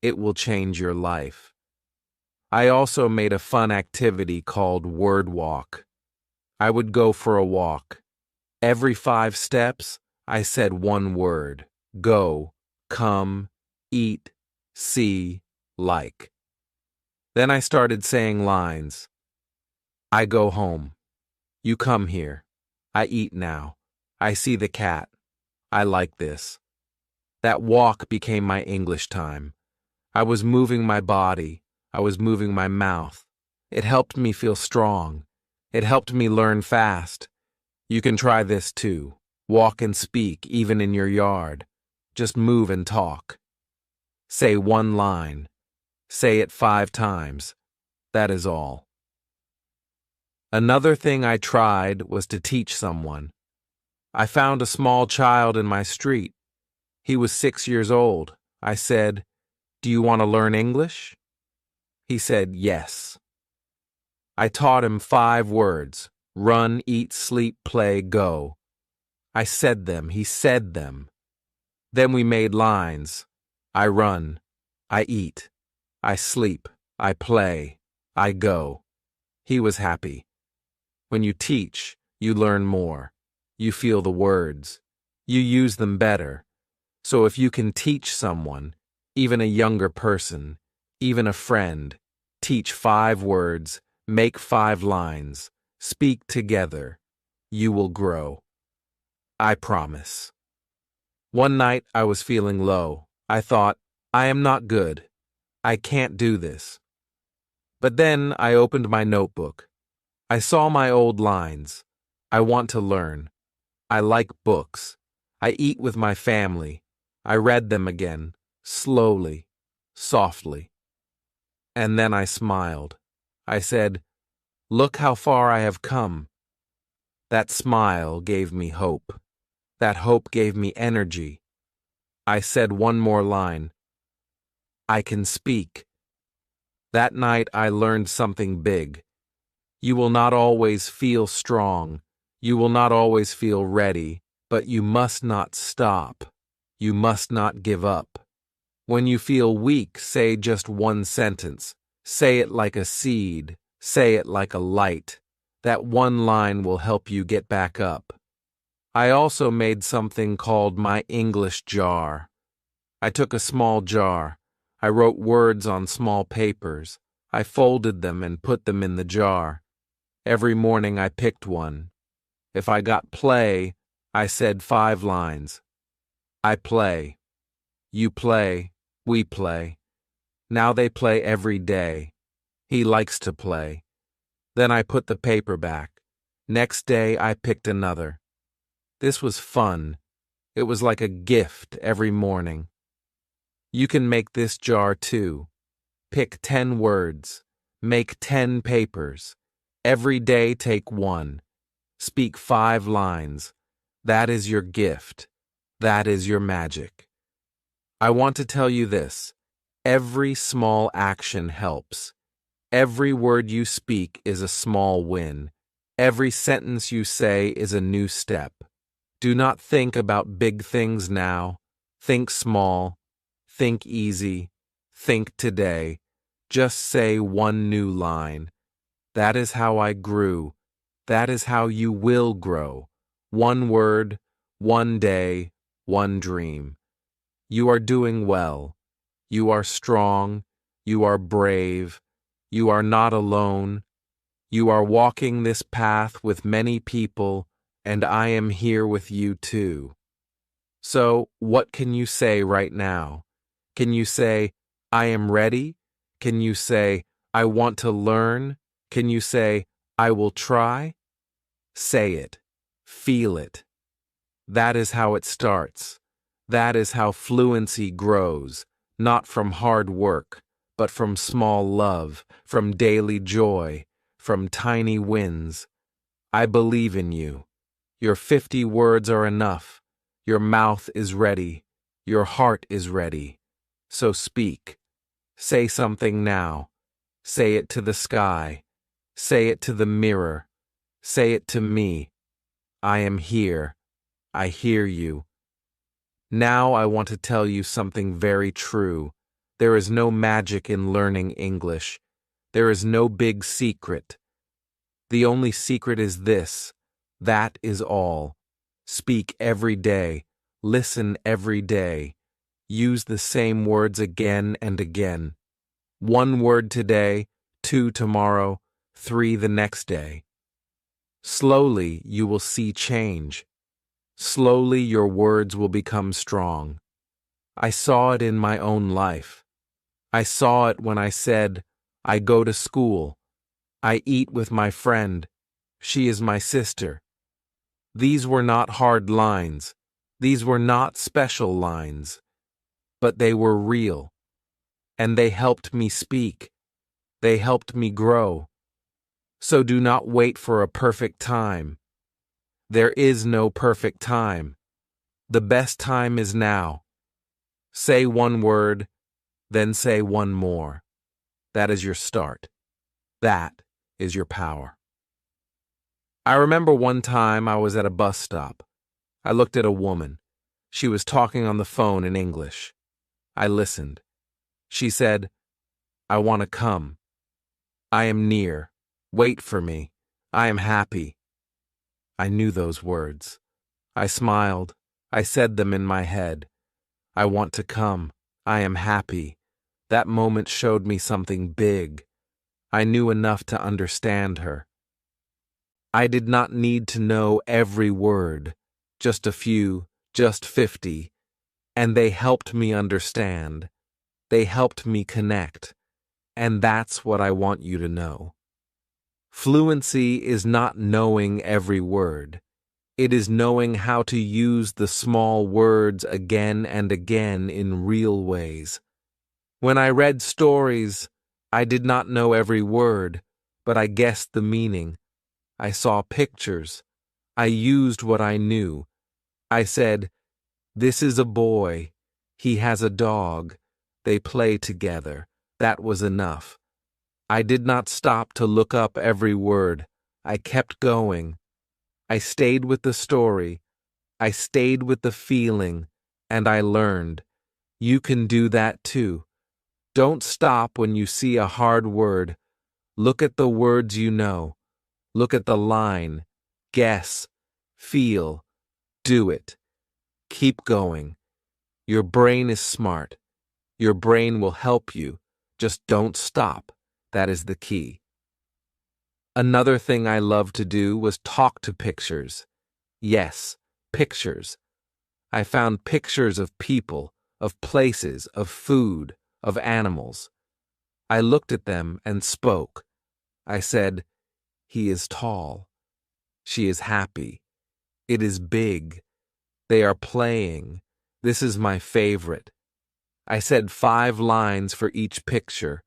It will change your life. I also made a fun activity called Word Walk. I would go for a walk. Every 5 steps, I said one word. Go, come, eat, see, like. Then I started saying lines. I go home. You come here. I eat now. I see the cat. I like this. That walk became my English time. I was moving my body. I was moving my mouth. It helped me feel strong. It helped me learn fast. You can try this too. Walk and speak, even in your yard. Just move and talk. Say one line. Say it 5 times. That is all. Another thing I tried was to teach someone. I found a small child in my street. He was 6 years old. I said, Do you want to learn English? He said, Yes. I taught him 5 words: run, eat, sleep, play, go. I said them, he said them. Then we made lines. I run, I eat, I sleep, I play, I go. He was happy. When you teach, you learn more. You feel the words. You use them better. So if you can teach someone, even a younger person, even a friend, teach 5 words, make 5 lines, speak together, you will grow. I promise. One night I was feeling low. I thought, I am not good. I can't do this. But then I opened my notebook. I saw my old lines. I want to learn. I like books. I eat with my family. I read them again, slowly, softly. And then I smiled. I said, look how far I have come. That smile gave me hope. That hope gave me energy. I said one more line. I can speak. That night I learned something big. You will not always feel strong. You will not always feel ready, but you must not stop. You must not give up. When you feel weak, say just one sentence. Say it like a seed. Say it like a light. That one line will help you get back up. I also made something called my English jar. I took a small jar. I wrote words on small papers. I folded them and put them in the jar. Every morning I picked one. If I got play, I said 5 lines. I play. You play. We play. Now they play every day. He likes to play. Then I put the paper back. Next day I picked another. This was fun. It was like a gift every morning. You can make this jar too. Pick 10 words. Make 10 papers. Every day take 1. Speak 5 lines. That is your gift. That is your magic. I want to tell you this. Every small action helps. Every word you speak is a small win. Every sentence you say is a new step. Do not think about big things now. Think small. Think easy. Think today. Just say one new line. That is how I grew. That is how you will grow. One word, one day, one dream. You are doing well. You are strong. You are brave. You are not alone. You are walking this path with many people, and I am here with you too. So, what can you say right now? Can you say, I am ready? Can you say, I want to learn? Can you say, I will try? Say it. Feel it. That is how it starts. That is how fluency grows, not from hard work, but from small love, from daily joy, from tiny wins. I believe in you. Your 50 words are enough. Your mouth is ready. Your heart is ready. So speak. Say something now. Say it to the sky. Say it to the mirror. Say it to me. I am here. I hear you. Now I want to tell you something very true. There is no magic in learning English. There is no big secret. The only secret is this. That is all. Speak every day. Listen every day. Use the same words again and again. 1 word today, 2 tomorrow, 3 the next day. Slowly you will see change. Slowly your words will become strong. I saw it in my own life. I saw it when I said, I go to school. I eat with my friend. She is my sister. These were not hard lines. These were not special lines. But they were real. And they helped me speak. They helped me grow. So do not wait for a perfect time. There is no perfect time. The best time is now. Say 1 word, then say 1 more. That is your start. That is your power. I remember one time I was at a bus stop. I looked at a woman. She was talking on the phone in English. I listened. She said, "I want to come. I am near. Wait for me. I am happy." I knew those words. I smiled. I said them in my head. I want to come. I am happy. That moment showed me something big. I knew enough to understand her. I did not need to know every word, just a few, just 50, and they helped me understand. They helped me connect, and that's what I want you to know. Fluency is not knowing every word. It is knowing how to use the small words again and again in real ways. When I read stories, I did not know every word, but I guessed the meaning. I saw pictures. I used what I knew. I said, "This is a boy. He has a dog. They play together." That was enough. I did not stop to look up every word. I kept going. I stayed with the story. I stayed with the feeling, and I learned. You can do that too. Don't stop when you see a hard word. Look at the words you know. Look at the line. Guess. Feel. Do it. Keep going. Your brain is smart. Your brain will help you. Just don't stop. That is the key. Another thing I loved to do was talk to pictures. Yes, pictures. I found pictures of people, of places, of food, of animals. I looked at them and spoke. I said, "He is tall. She is happy. It is big. They are playing. This is my favorite." I said 5 lines for each picture.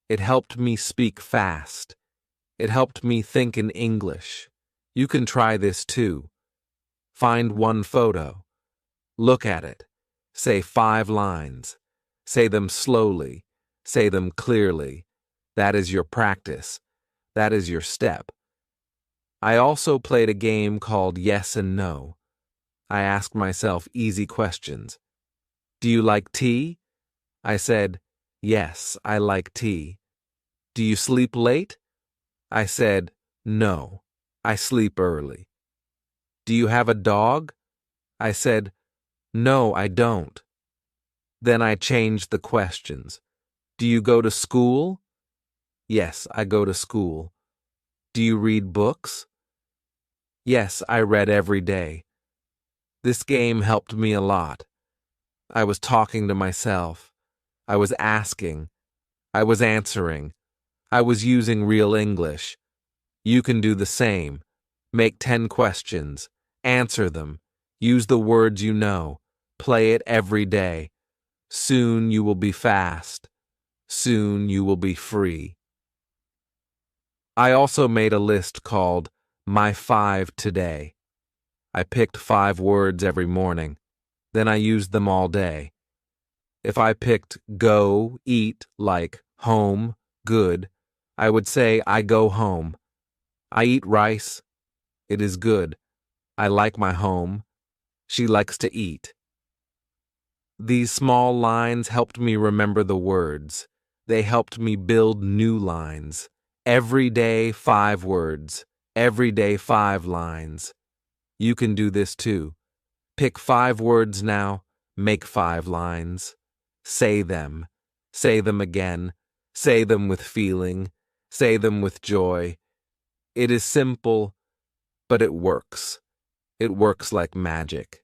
It helped me speak fast. It helped me think in English. You can try this too. Find one photo. Look at it. Say 5 lines. Say them slowly. Say them clearly. That is your practice. That is your step. I also played a game called Yes and No. I asked myself easy questions. "Do you like tea?" I said, "Yes, I like tea." "Do you sleep late?" I said, "No, I sleep early." "Do you have a dog?" I said, "No, I don't." Then I changed the questions. "Do you go to school?" "Yes, I go to school." "Do you read books?" "Yes, I read every day." This game helped me a lot. I was talking to myself. I was asking. I was answering. I was using real English. You can do the same. Make 10 questions. Answer them. Use the words you know. Play it every day. Soon you will be fast. Soon you will be free. I also made a list called My 5 Today. I picked 5 words every morning. Then I used them all day. If I picked go, eat, like home, good, I would say I go home. I eat rice. It is good. I like my home. She likes to eat. These small lines helped me remember the words. They helped me build new lines. Every day, 5 words. Every day, 5 lines. You can do this too. Pick 5 words now. Make 5 lines. Say them. Say them again. Say them with feeling. Say them with joy. It is simple, but it works. It works like magic.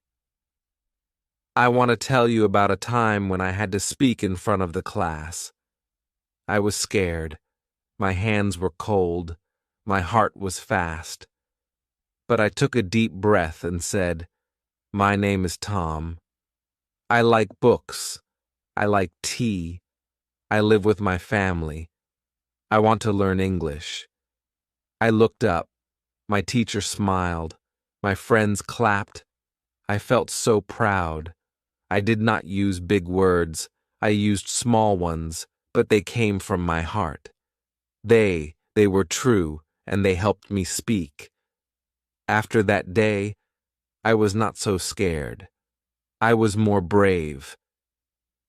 I want to tell you about a time when I had to speak in front of the class. I was scared. My hands were cold. My heart was fast. But I took a deep breath and said, "My name is Tom. I like books. I like tea. I live with my family. I want to learn English." I looked up. My teacher smiled. My friends clapped. I felt so proud. I did not use big words. I used small ones, but they came from my heart. They were true, and they helped me speak. After that day, I was not so scared. I was more brave.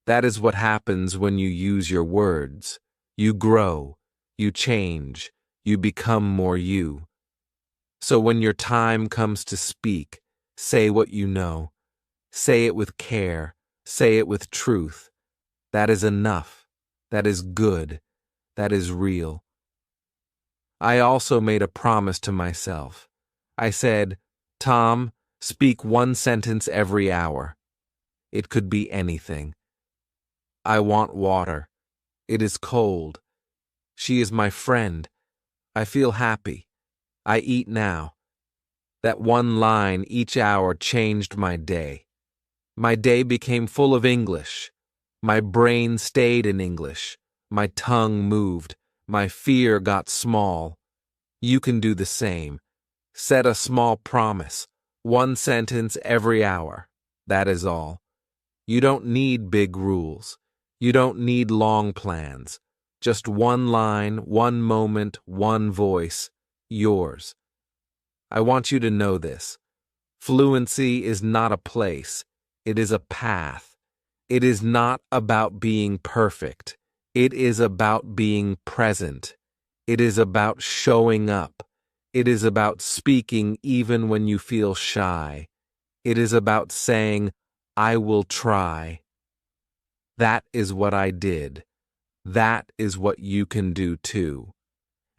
That is what happens when you use your words. You grow, you change, you become more you. So when your time comes to speak, say what you know. Say it with care. Say it with truth. That is enough. That is good. That is real. I also made a promise to myself. I said, Tom, speak one sentence every hour. It could be anything. I want water. It is cold. She is my friend. I feel happy. I eat now. That one line each hour changed my day. My day became full of English. My brain stayed in English. My tongue moved. My fear got small. You can do the same. Set a small promise. One sentence every hour. That is all. You don't need big rules. You don't need long plans. Just one line, one moment, one voice. Yours. I want you to know this. Fluency is not a place. It is a path. It is not about being perfect. It is about being present. It is about showing up. It is about speaking even when you feel shy. It is about saying, I will try. That is what I did. That is what you can do too.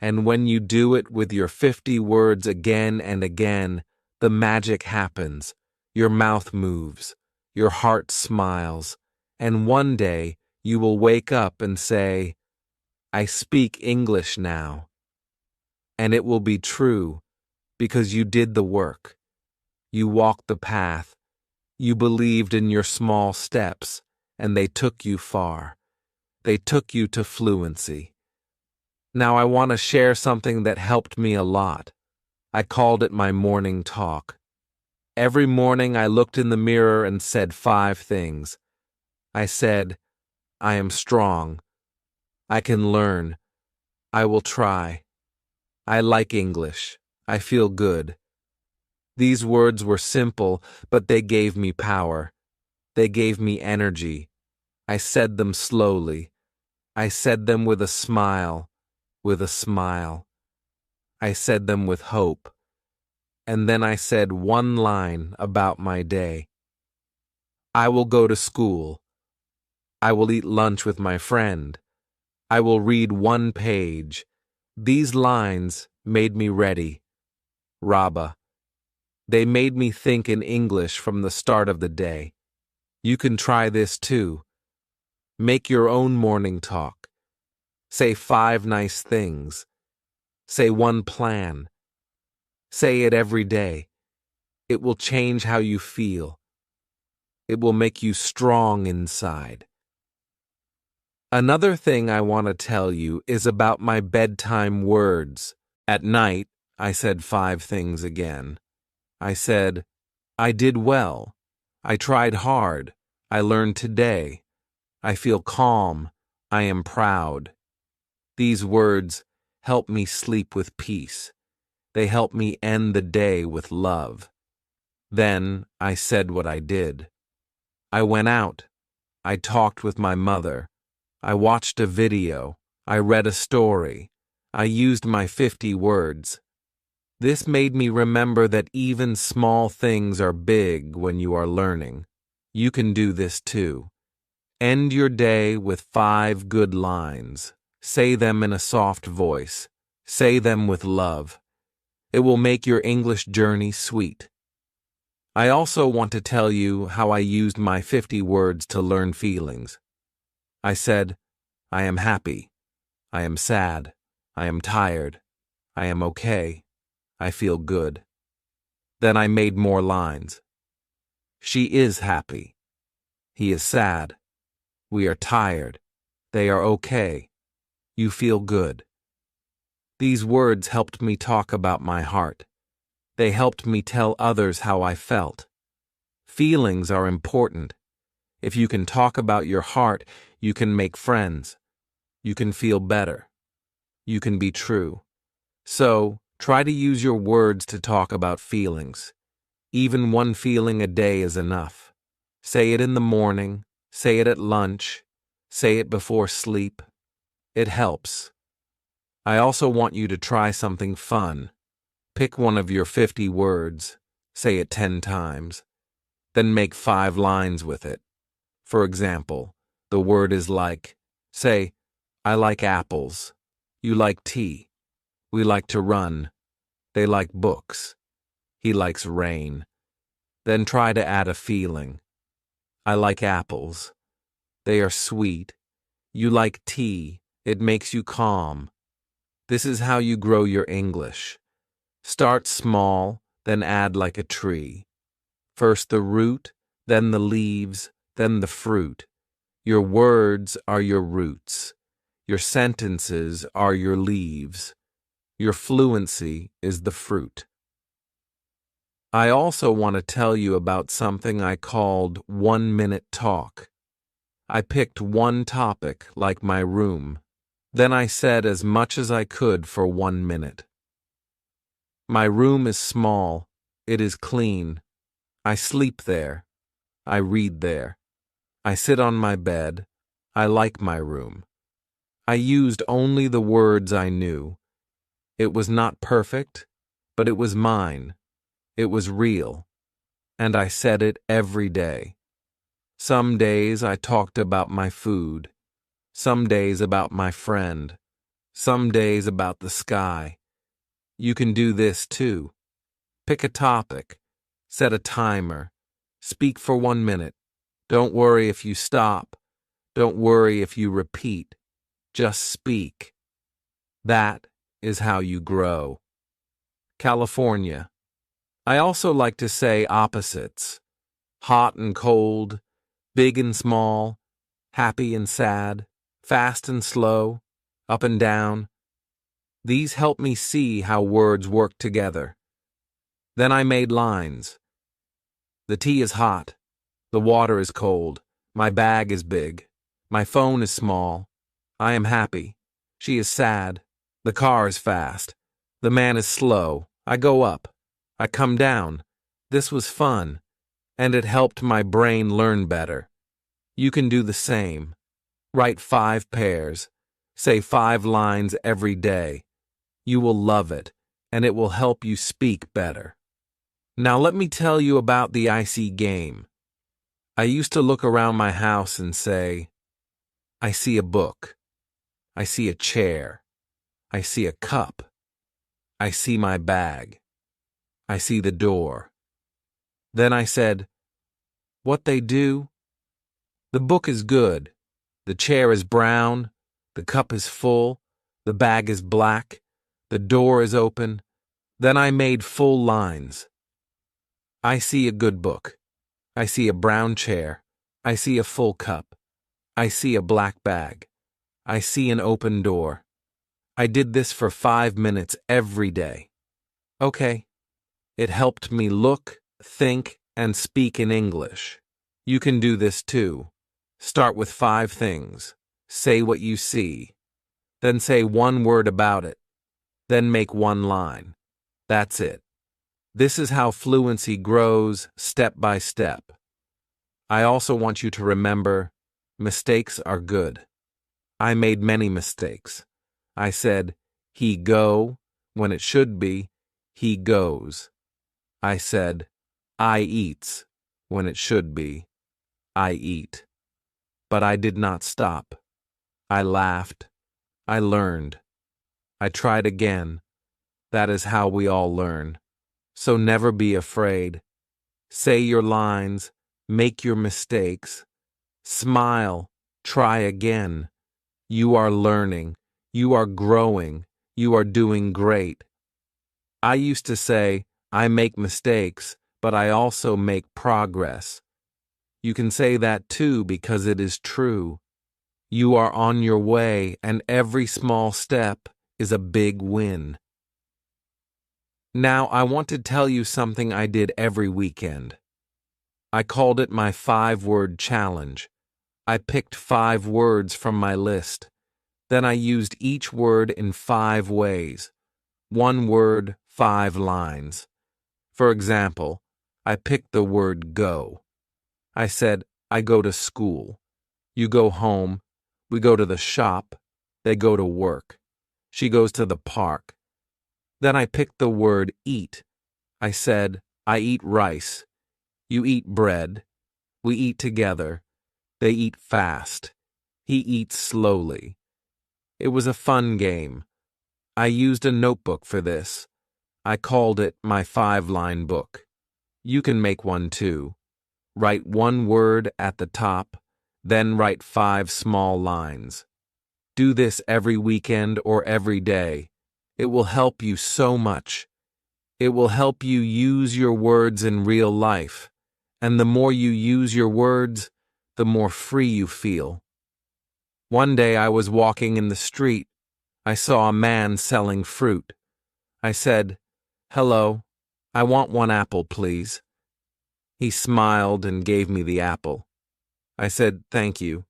And when you do it with your 50 words again and again, the magic happens. Your mouth moves. Your heart smiles. And one day you will wake up and say, I speak English now. And it will be true because you did the work. You walked the path. You believed in your small steps, and they took you far. They took you to fluency. Now I want to share something that helped me a lot. I called it my morning talk. Every morning I looked in the mirror and said 5 things. I said, I am strong. I can learn. I will try. I like English. I feel good. These words were simple, but they gave me power. They gave me energy. I said them slowly. I said them with a smile. With a smile. I said them with hope. And then I said one line about my day. I will go to school. I will eat lunch with my friend. I will read 1 page. These lines made me ready. Rabba. They made me think in English from the start of the day. You can try this too. Make your own morning talk. Say 5 nice things. Say 1 plan. Say it every day. It will change how you feel. It will make you strong inside. Another thing I want to tell you is about my bedtime words. At night, I said 5 things again. I said, I did well. I tried hard. I learned today. I feel calm. I am proud. These words help me sleep with peace. They help me end the day with love. Then I said what I did. I went out. I talked with my mother. I watched a video. I read a story. I used my 50 words. This made me remember that even small things are big when you are learning. You can do this too. End your day with 5 good lines. Say them in a soft voice. Say them with love. It will make your English journey sweet. I also want to tell you how I used my 50 words to learn feelings. I said, I am happy. I am sad. I am tired. I am okay. I feel good. Then I made more lines. She is happy. He is sad. We are tired. They are okay. You feel good. These words helped me talk about my heart. They helped me tell others how I felt. Feelings are important. If you can talk about your heart, you can make friends. You can feel better. you can be true. So, try to use your words to talk about feelings. Even one feeling a day is enough. Say it in the morning, say it at lunch, say it before sleep. It helps. I also want you to try something fun. Pick one of your 50 words, say it 10 times, then make 5 lines with it. For example, the word is like, say, I like apples. You like tea. We like to run. They like books. He likes rain. Then try to add a feeling. I like apples. They are sweet. You like tea. It makes you calm. This is how you grow your English. Start small, then add like a tree. First the root, then the leaves, then the fruit. Your words are your roots. Your sentences are your leaves. Your fluency is the fruit. I also want to tell you about something I called 1-minute talk. I picked one topic, like my room. Then I said as much as I could for 1 minute. My room is small. It is clean. I sleep there. I read there. I sit on my bed. I like my room. I used only the words I knew. It was not perfect, but it was mine. It was real. And I said it every day. Some days I talked about my food. Some days about my friend. Some days about the sky. You can do this too. Pick a topic. Set a timer. Speak for 1 minute. Don't worry if you stop. Don't worry if you repeat. Just speak. That is how you grow. California. I also like to say opposites. Hot and cold, big and small, happy and sad, fast and slow, up and down. These help me see how words work together. Then I made lines. The tea is hot. The water is cold. My bag is big. My phone is small. I am happy. She is sad. The car is fast. The man is slow. I go up. I come down. This was fun, and it helped my brain learn better. You can do the same. Write 5 pairs. Say 5 lines every day. You will love it, and it will help you speak better. Now let me tell you about the icy game. I used to look around my house and say, I see a book. I see a chair. I see a cup. I see my bag. I see the door. Then I said, what they do? The book is good. The chair is brown. The cup is full. The bag is black. The door is open. Then I made full lines. I see a good book. I see a brown chair. I see a full cup. I see a black bag. I see an open door. I did this for 5 minutes every day. Okay. It helped me look, think, and speak in English. You can do this too. Start with 5 things. Say what you see. Then say 1 word about it. Then make 1 line. That's it. This is how fluency grows step by step. I also want you to remember, mistakes are good. I made many mistakes. I said, he go, when it should be, he goes. I said, I eats, when it should be, I eat. But I did not stop. I laughed. I learned. I tried again. That is how we all learn. So never be afraid. Say your lines, make your mistakes. Smile, try again. You are learning. You are growing. You are doing great. I used to say, I make mistakes, but I also make progress. You can say that too because it is true. You are on your way, and every small step is a big win. Now, I want to tell you something I did every weekend. I called it my 5-word challenge. I picked 5 words from my list. Then I used each word in 5 ways. 1 word, 5 lines. For example, I picked the word go. I said, I go to school. You go home. We go to the shop. They go to work. She goes to the park. Then I picked the word eat. I said, I eat rice. You eat bread. We eat together. They eat fast. He eats slowly. It was a fun game. I used a notebook for this. I called it my 5-line book. You can make one too. Write 1 word at the top, then write 5 small lines. Do this every weekend or every day. It will help you so much. It will help you use your words in real life. And the more you use your words, the more free you feel. One day I was walking in the street. I saw a man selling fruit. I said, "Hello, I want 1 apple, please." He smiled and gave me the apple. I said, "Thank you."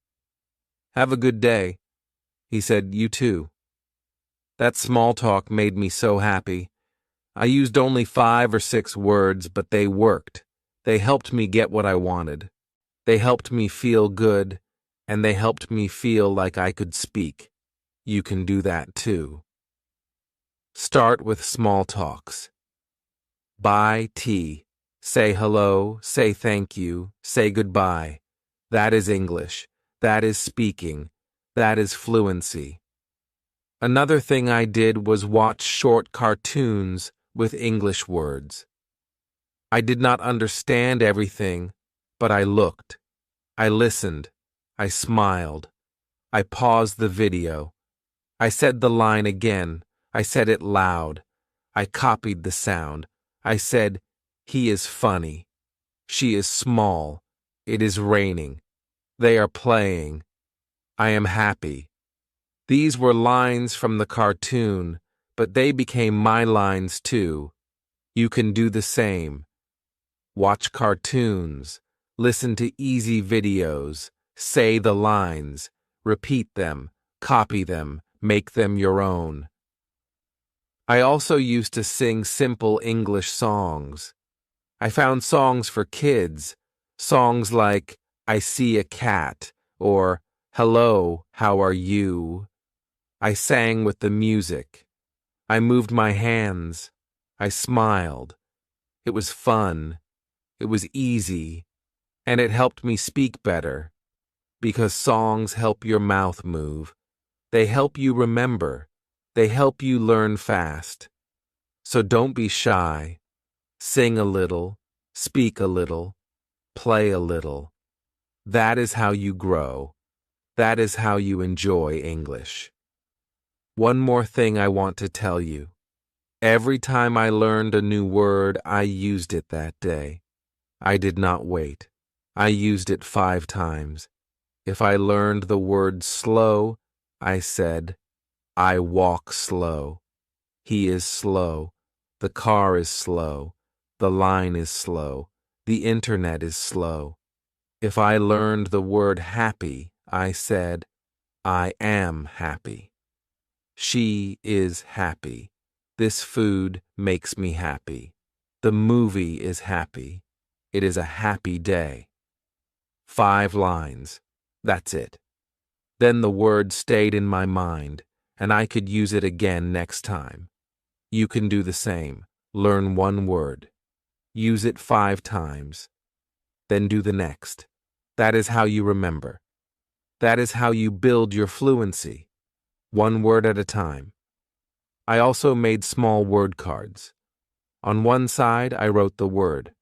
"Have a good day." He said, "You too." That small talk made me so happy. I used only 5 or 6 words, but they worked. They helped me get what I wanted. They helped me feel good, and they helped me feel like I could speak. You can do that too. Start with small talks. Buy tea. Say hello, say thank you, say goodbye. That is English. That is speaking. That is fluency. Another thing I did was watch short cartoons with English words. I did not understand everything, but I looked. I listened. I smiled. I paused the video. I said the line again. I said it loud. I copied the sound. I said, "He is funny. She is small. It is raining. They are playing. I am happy." These were lines from the cartoon, but they became my lines too. You can do the same. Watch cartoons. Listen to easy videos. Say the lines. Repeat them. Copy them. Make them your own. I also used to sing simple English songs. I found songs for kids, songs like "I see a cat" or "Hello, how are you?" I sang with the music. I moved my hands. I smiled. It was fun. It was easy. And it helped me speak better. Because songs help your mouth move. They help you remember. They help you learn fast. So don't be shy. Sing a little, speak a little, play a little. That is how you grow. That is how you enjoy English. One more thing I want to tell you. Every time I learned a new word, I used it that day. I did not wait. I used it 5 times. If I learned the word slow, I said, "I walk slow. He is slow. The car is slow. The line is slow. The internet is slow." If I learned the word happy, I said, "I am happy. She is happy. This food makes me happy. The movie is happy. It is a happy day." 5 lines. That's it. Then the word stayed in my mind, and I could use it again next time. You can do the same. Learn 1 word. Use it 5 times. Then do the next. That is how you remember. That is how you build your fluency. 1 word at a time. I also made small word cards. On one side, I wrote the word.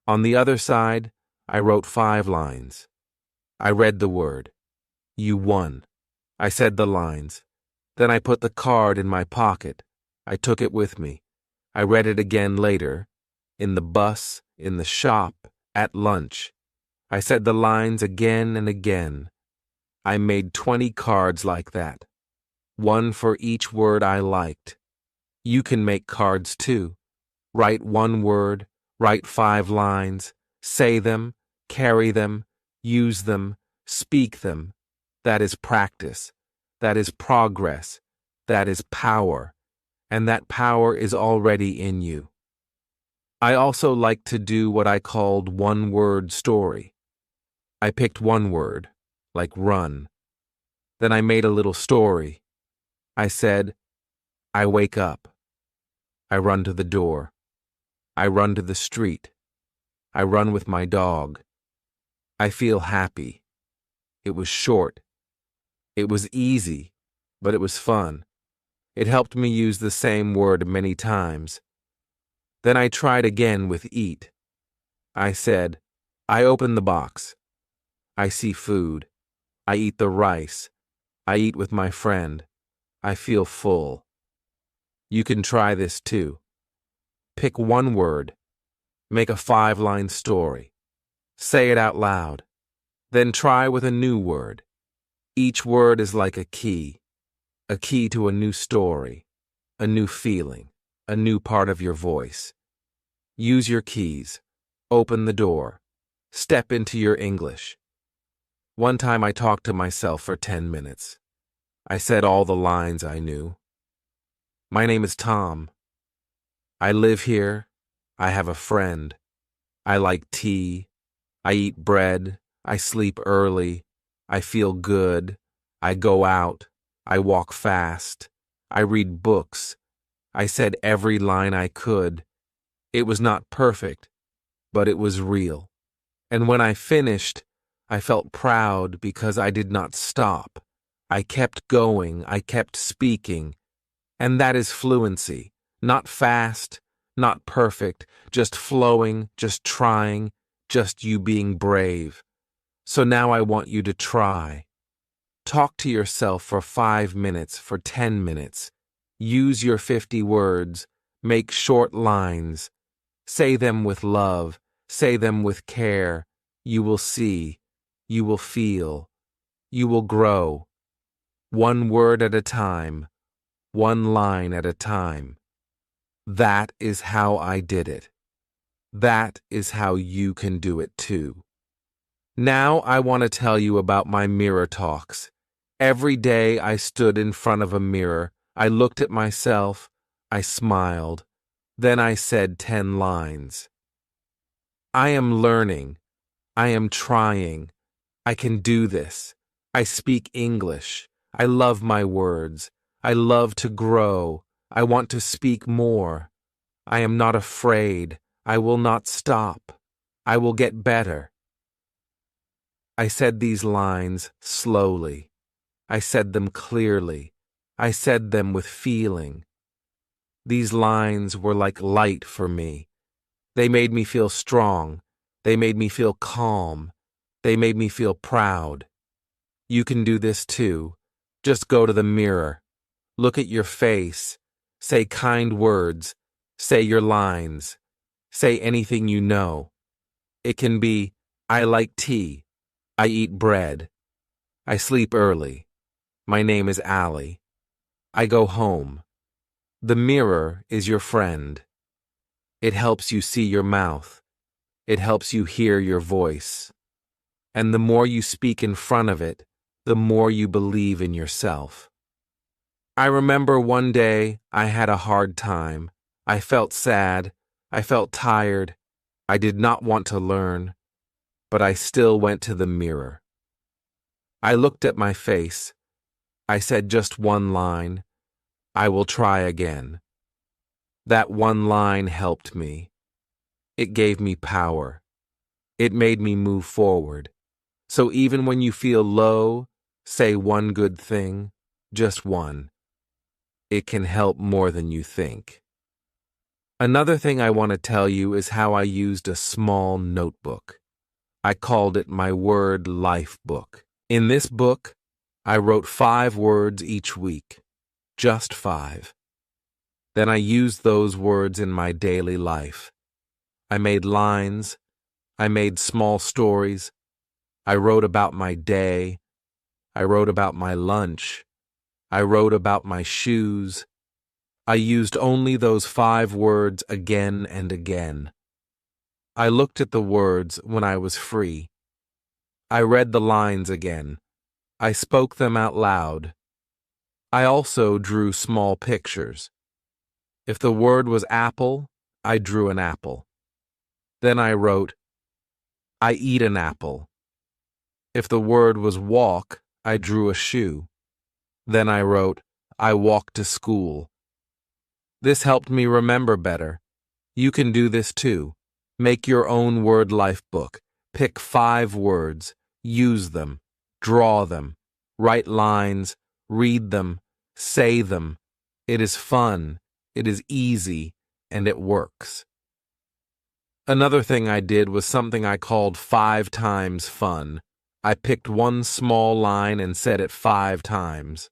On the other side, I wrote 5 lines. I read the word. You won. I said the lines. Then I put the card in my pocket. I took it with me. I read it again later, in the bus, in the shop, at lunch. I said the lines again and again. I made 20 cards like that. 1 for each word I liked. You can make cards too. Write 1 word, write 5 lines, say them, carry them, use them, speak them. That is practice. That is progress. That is power. And that power is already in you. I also like to do what I called one-word story. I picked one word, like run. Then I made a little story. I said, I wake up. I run to the door. I run to the street. I run with my dog. I feel happy. It was short. It was easy, but it was fun. It helped me use the same word many times. Then I tried again with eat. I said, I open the box. I see food. I eat the rice. I eat with my friend. I feel full. You can try this too. Pick one word. Make a 5-line story. Say it out loud. Then try with a new word. Each word is like a key to a new story, a new feeling, a new part of your voice. Use your keys. Open the door. Step into your English. One time I talked to myself for 10 minutes. I said all the lines I knew. My name is Tom. I live here. I have a friend. I like tea. I eat bread. I sleep early. I feel good. I go out. I walk fast. I read books. I said every line I could. It was not perfect, but it was real. And when I finished, I felt proud because I did not stop. I kept going. I kept speaking. And that is fluency. Not fast, not perfect, just flowing, just trying, just you being brave. So now I want you to try. Talk to yourself for 5 minutes, for 10 minutes. Use your 50 words. Make short lines. Say them with love. Say them with care. You will see. You will feel. You will grow. One word at a time. One line at a time. That is how I did it. That is how you can do it too. Now I want to tell you about my mirror talks. Every day I stood in front of a mirror. I looked at myself. I smiled. Then I said 10 lines. I am learning. I am trying. I can do this. I speak English. I love my words. I love to grow. I want to speak more. I am not afraid. I will not stop. I will get better. I said these lines slowly. I said them clearly. I said them with feeling. These lines were like light for me. They made me feel strong. They made me feel calm. They made me feel proud. You can do this too. Just go to the mirror. Look at your face. Say kind words. Say your lines. Say anything you know. It can be, I like tea. I eat bread. I sleep early. My name is Allie. I go home. The mirror is your friend. It helps you see your mouth. It helps you hear your voice. And the more you speak in front of it, the more you believe in yourself. I remember one day I had a hard time. I felt sad. I felt tired. I did not want to learn, but I still went to the mirror. I looked at my face. I said just one line. I will try again. That one line helped me. It gave me power. It made me move forward. So even when you feel low, say one good thing, just one. It can help more than you think. Another thing I want to tell you is how I used a small notebook. I called it my word life book. In this book, I wrote 5 words each week. Just 5. Then I used those words in my daily life. I made lines. I made small stories. I wrote about my day. I wrote about my lunch. I wrote about my shoes. I used only those 5 words again and again. I looked at the words when I was free. I read the lines again. I spoke them out loud. I also drew small pictures. If the word was apple, I drew an apple. Then I wrote, I eat an apple. If the word was walk, I drew a shoe. Then I wrote, I walk to school. This helped me remember better. You can do this too. Make your own word life book. Pick 5 words. Use them. Draw them. Write lines. Read them. Say them. It is fun. It is easy. And it works. Another thing I did was something I called 5 times fun. I picked one small line and said it 5 times.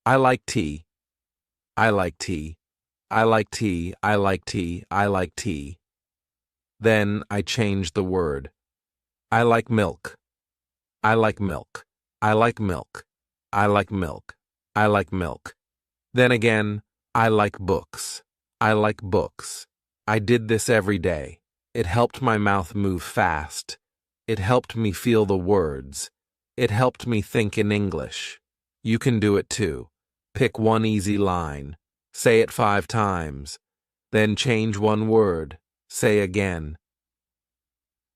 I like tea. I like tea. I like tea. I like tea. I like tea. Then I changed the word. I like milk. I like milk. I like milk. I like milk. I like milk. Then again, I like books. I like books. I did this every day. It helped my mouth move fast. It helped me feel the words. It helped me think in English. You can do it too. Pick one easy line. Say it 5 times. Then change one word. Say again.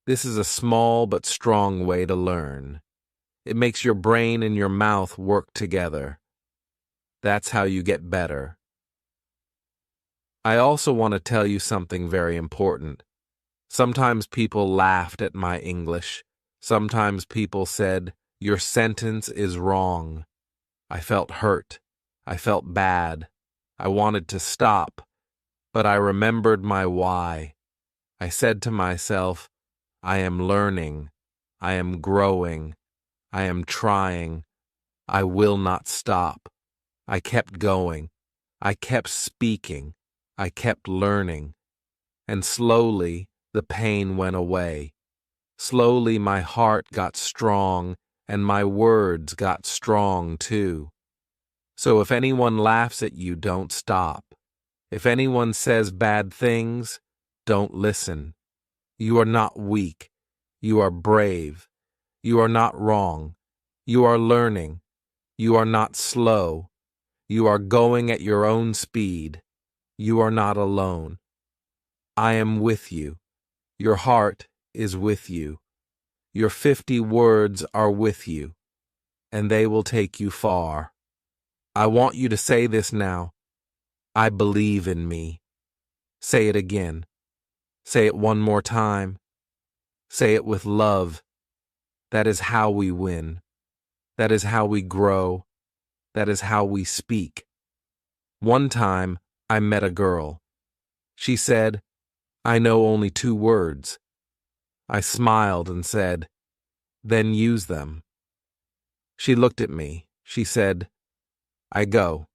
This is a small but strong way to learn. It makes your brain and your mouth work together. That's how you get better. I also want to tell you something very important. Sometimes people laughed at my English. Sometimes people said, your sentence is wrong. I felt hurt. I felt bad. I wanted to stop, but I remembered my why. I said to myself, I am learning. I am growing. I am trying. I will not stop. I kept going. I kept speaking. I kept learning. And slowly, the pain went away. Slowly my heart got strong, and my words got strong too. So if anyone laughs at you, don't stop. If anyone says bad things, don't listen. You are not weak. You are brave. You are not wrong. You are learning. You are not slow. You are going at your own speed. You are not alone. I am with you. Your heart is with you. Your 50 words are with you, and they will take you far. I want you to say this now. I believe in me. Say it again. Say it one more time. Say it with love. That is how we win. That is how we grow. That is how we speak. One time, I met a girl. She said, I know only 2 words. I smiled and said, then use them. She looked at me. She said, I go.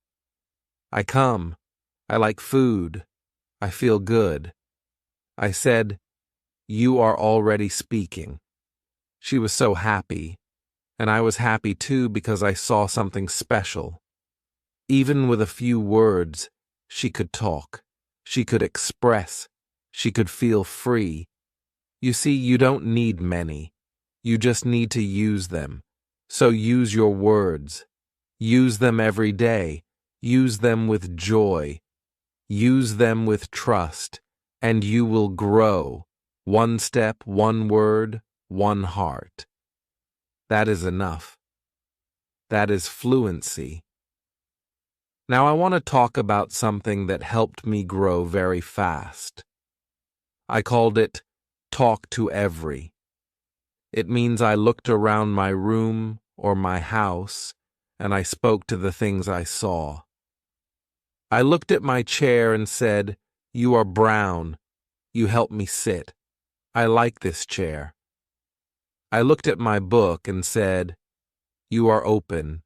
I come. I like food. I feel good. I said, you are already speaking. She was so happy, and I was happy too because I saw something special. Even with a few words, she could talk. She could express. She could feel free. You see, you don't need many. You just need to use them. So use your words. Use them every day. Use them with joy. Use them with trust, and you will grow. 1 step, 1 word, 1 heart. That is enough. That is fluency. Now I want to talk about something that helped me grow very fast. I called it talk to every. It means I looked around my room or my house and I spoke to the things I saw. I looked at my chair and said, you are brown. You help me sit. I like this chair. I looked at my book and said, you are open.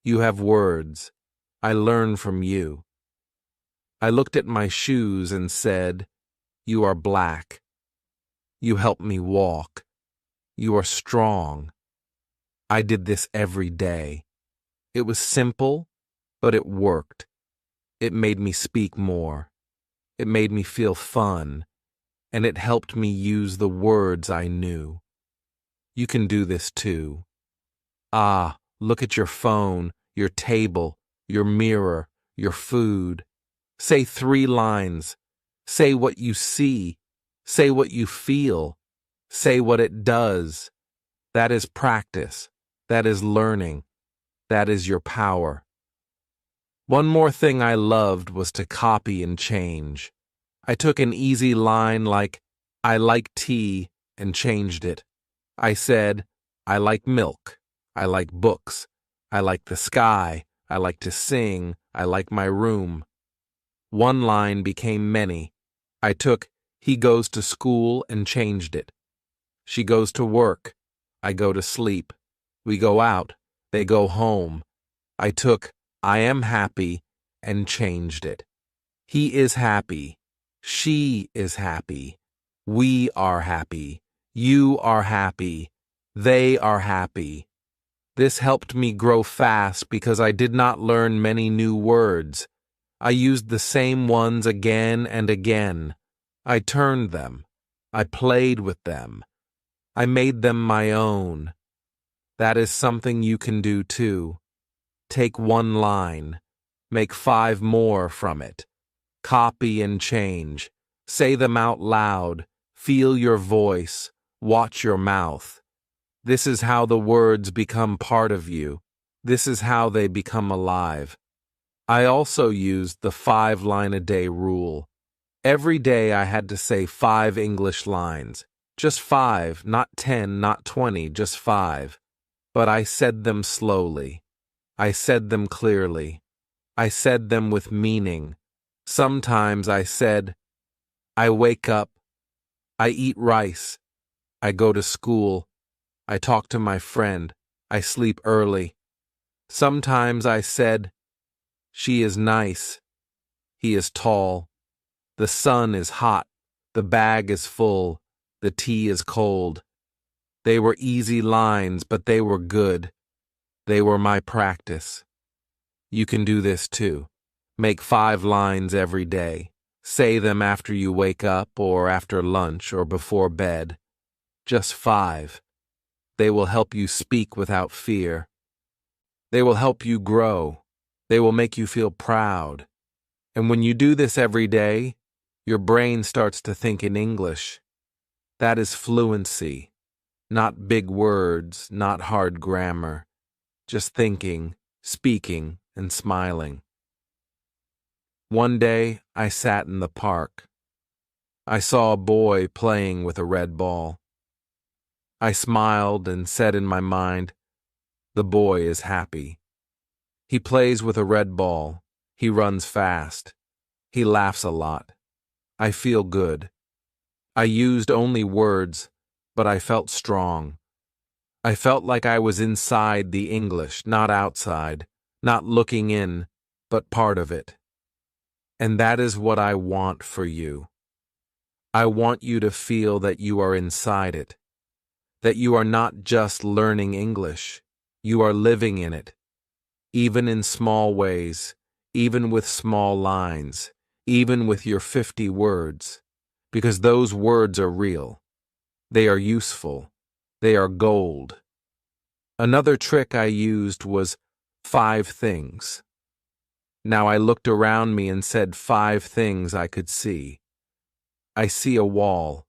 You have words. I learn from you. I looked at my shoes and said, you are black. You help me walk. You are strong. I did this every day. It was simple, but it worked. It made me speak more. It made me feel fun, and it helped me use the words I knew. You can do this too. Ah, look at your phone. your table, your mirror, your food. Say 3 lines. Say what you see. Say what you feel. Say what it does. That is practice. That is learning. That is your power. One more thing I loved was to copy and change. I took an easy line like, I like tea, and changed it. I said, I like milk. I like books. I like the sky. I like to sing. I like my room. One line became many. I took, he goes to school, and changed it. She goes to work. I go to sleep. We go out. They go home. I took, I am happy, and changed it. He is happy. She is happy. We are happy. You are happy. They are happy. This helped me grow fast because I did not learn many new words. I used the same ones again and again. I turned them. I played with them. I made them my own. That is something you can do too. Take one line. Make 5 more from it. Copy and change. Say them out loud. Feel your voice. Watch your mouth. This is how the words become part of you. This is how they become alive. I also used the 5-line-a-day rule. Every day I had to say 5 English lines. Just 5, not 10, not 20, just 5. But I said them slowly. I said them clearly. I said them with meaning. Sometimes I said, I wake up. I eat rice. I go to school. I talk to my friend. I sleep early. Sometimes I said, she is nice. He is tall. The sun is hot. The bag is full. The tea is cold. They were easy lines, but they were good. They were my practice. You can do this too. Make 5 lines every day. Say them after you wake up or after lunch or before bed. Just 5. They will help you speak without fear. They will help you grow. They will make you feel proud. And when you do this every day, your brain starts to think in English. That is fluency. Not big words, not hard grammar. Just thinking, speaking, and smiling. One day, I sat in the park. I saw a boy playing with a red ball. I smiled and said in my mind, the boy is happy. He plays with a red ball. He runs fast. He laughs a lot. I feel good. I used only words, but I felt strong. I felt like I was inside the English, not outside, not looking in, but part of it. And that is what I want for you. I want you to feel that you are inside it, that you are not just learning English, you are living in it, even in small ways, even with small lines, even with your 50 words, because those words are real. They are useful. They are gold. Another trick I used was 5 things. Now I looked around me and said 5 things I could see. I see a wall.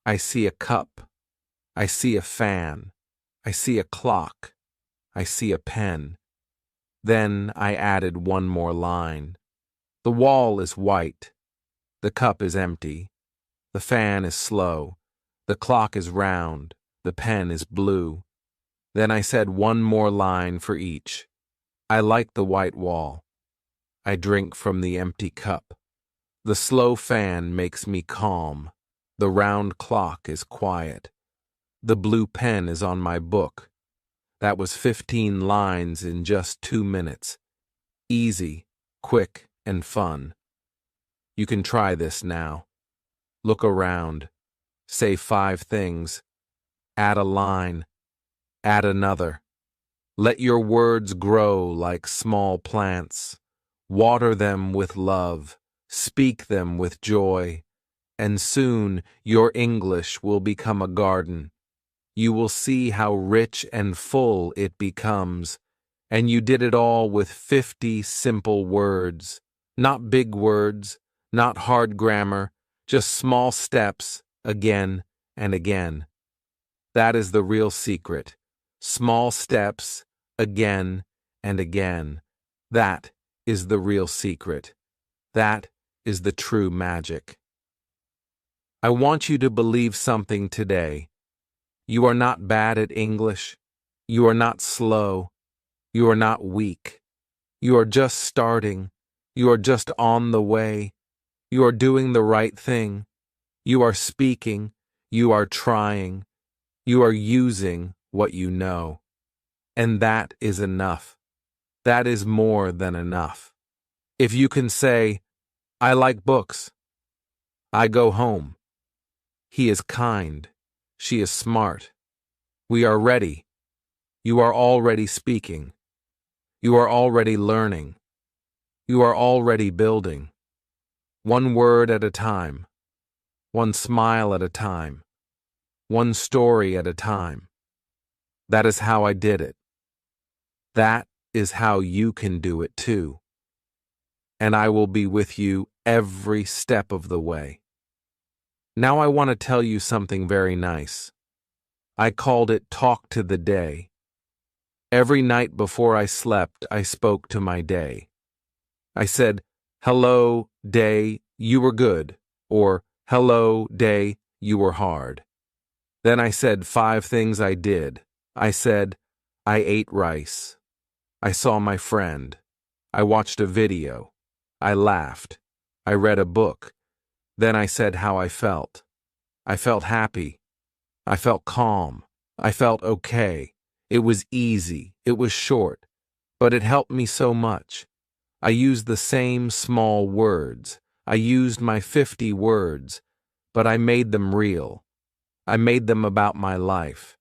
I see a cup. I see a fan. I see a clock. I see a pen. Then I added one more line. The wall is white. The cup is empty. The fan is slow. The clock is round. The pen is blue. Then I said one more line for each. I like the white wall. I drink from the empty cup. The slow fan makes me calm. The round clock is quiet. The blue pen is on my book. That was 15 lines in just 2 minutes. Easy, quick, and fun. You can try this now. Look around. Say 5 things. Add a line. Add another. Let your words grow like small plants. Water them with love. Speak them with joy. And soon your English will become a garden. You will see how rich and full it becomes, And you did it all with 50 simple words. Not big words, not hard grammar, just small steps, again and again. That is the real secret. Small steps, again and again. That is the real secret. That is the true magic. I want you to believe something today. You are not bad at English. You are not slow. You are not weak. You are just starting. You are just on the way. You are doing the right thing. You are speaking. You are trying. You are using what you know. And that is enough. That is more than enough. If you can say, I like books. I go home. He is kind. She is smart. We are ready. You are already speaking. You are already learning. You are already building. One word at a time. One smile at a time. One story at a time. That is how I did it. That is how you can do it too. And I will be with you every step of the way. Now I want to tell you something very nice. I called it Talk to the Day. Every night before I slept, I spoke to my day. I said, hello, day, you were good, or hello, day, you were hard. Then I said 5 things I did. I said, I ate rice. I saw my friend. I watched a video. I laughed. I read a book. Then I said how I felt. I felt happy. I felt calm. I felt okay. It was easy. It was short. But it helped me so much. I used the same small words. I used my 50 words, but I made them real. I made them about my life.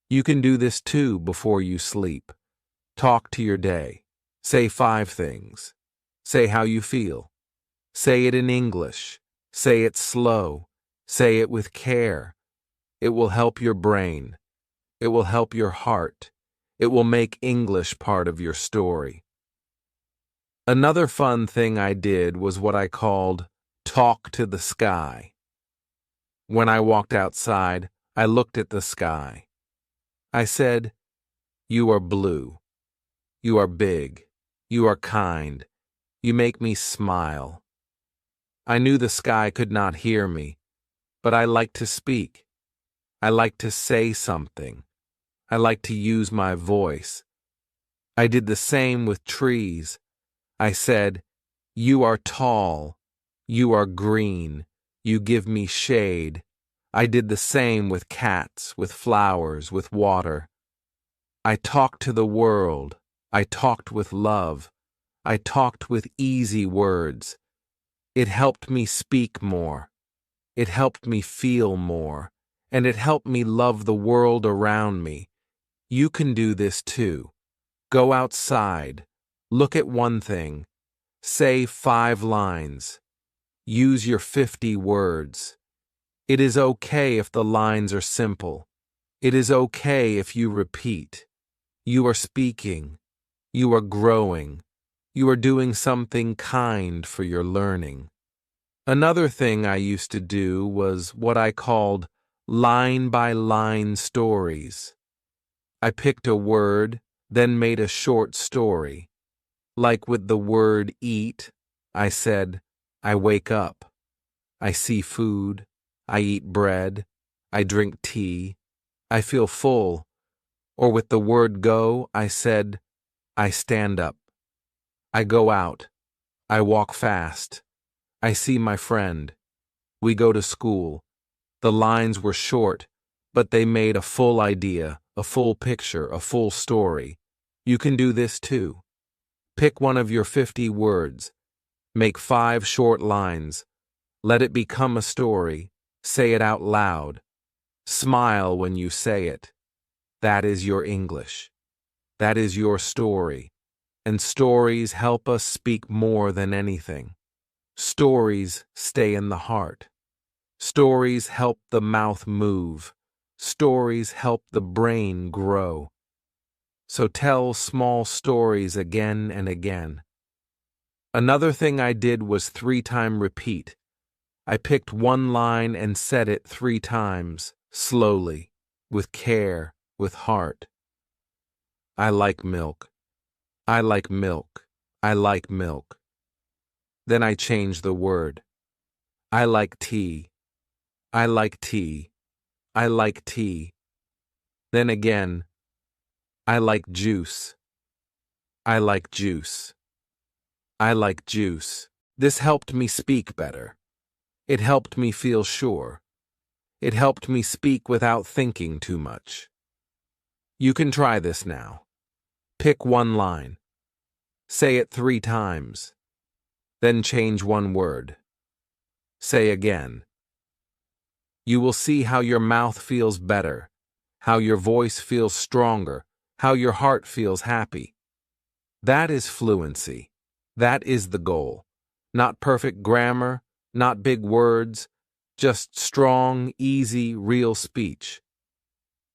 You can do this too before you sleep. Talk to your day. Say 5 things. Say how you feel. Say it in English. Say it slow. Say it with care. It will help your brain. It will help your heart. It will make English part of your story. Another fun thing I did was what I called talk to the sky. When I walked outside, I looked at the sky. I said, you are blue. You are big. You are kind. You make me smile. I knew the sky could not hear me, but I like to speak. I like to say something. I like to use my voice. I did the same with trees. I said, you are tall. You are green. You give me shade. I did the same with cats, with flowers, with water. I talked to the world. I talked with love. I talked with easy words. It helped me speak more. It helped me feel more. And it helped me love the world around me. You can do this too. Go outside. Look at one thing. Say 5 lines. Use your 50 words. It is okay if the lines are simple. It is okay if you repeat. You are speaking. You are growing. You are doing something kind for your learning. Another thing I used to do was what I called line-by-line stories. I picked a word, then made a short story. Like with the word eat, I said, I wake up. I see food. I eat bread. I drink tea. I feel full. Or with the word go, I said, I stand up. I go out. I walk fast. I see my friend. We go to school. The lines were short, but they made a full idea, a full picture, a full story. You can do this too. Pick one of your 50 words. Make 5 short lines. Let it become a story. Say it out loud. Smile when you say it. That is your English. That is your story. And stories help us speak more than anything. Stories stay in the heart. Stories help the mouth move. Stories help the brain grow. So tell small stories again and again. Another thing I did was 3-time repeat. I picked one line and said it 3 times, slowly, with care, with heart. I like milk. I like milk. I like milk. Then I changed the word. I like tea. I like tea. I like tea. Then again, I like juice. I like juice. I like juice. This helped me speak better. It helped me feel sure. It helped me speak without thinking too much. You can try this now. Pick one line. Say it 3 times. Then change one word. Say again. You will see how your mouth feels better, how your voice feels stronger, how your heart feels happy. That is fluency. That is the goal. Not perfect grammar, not big words, just strong, easy, real speech.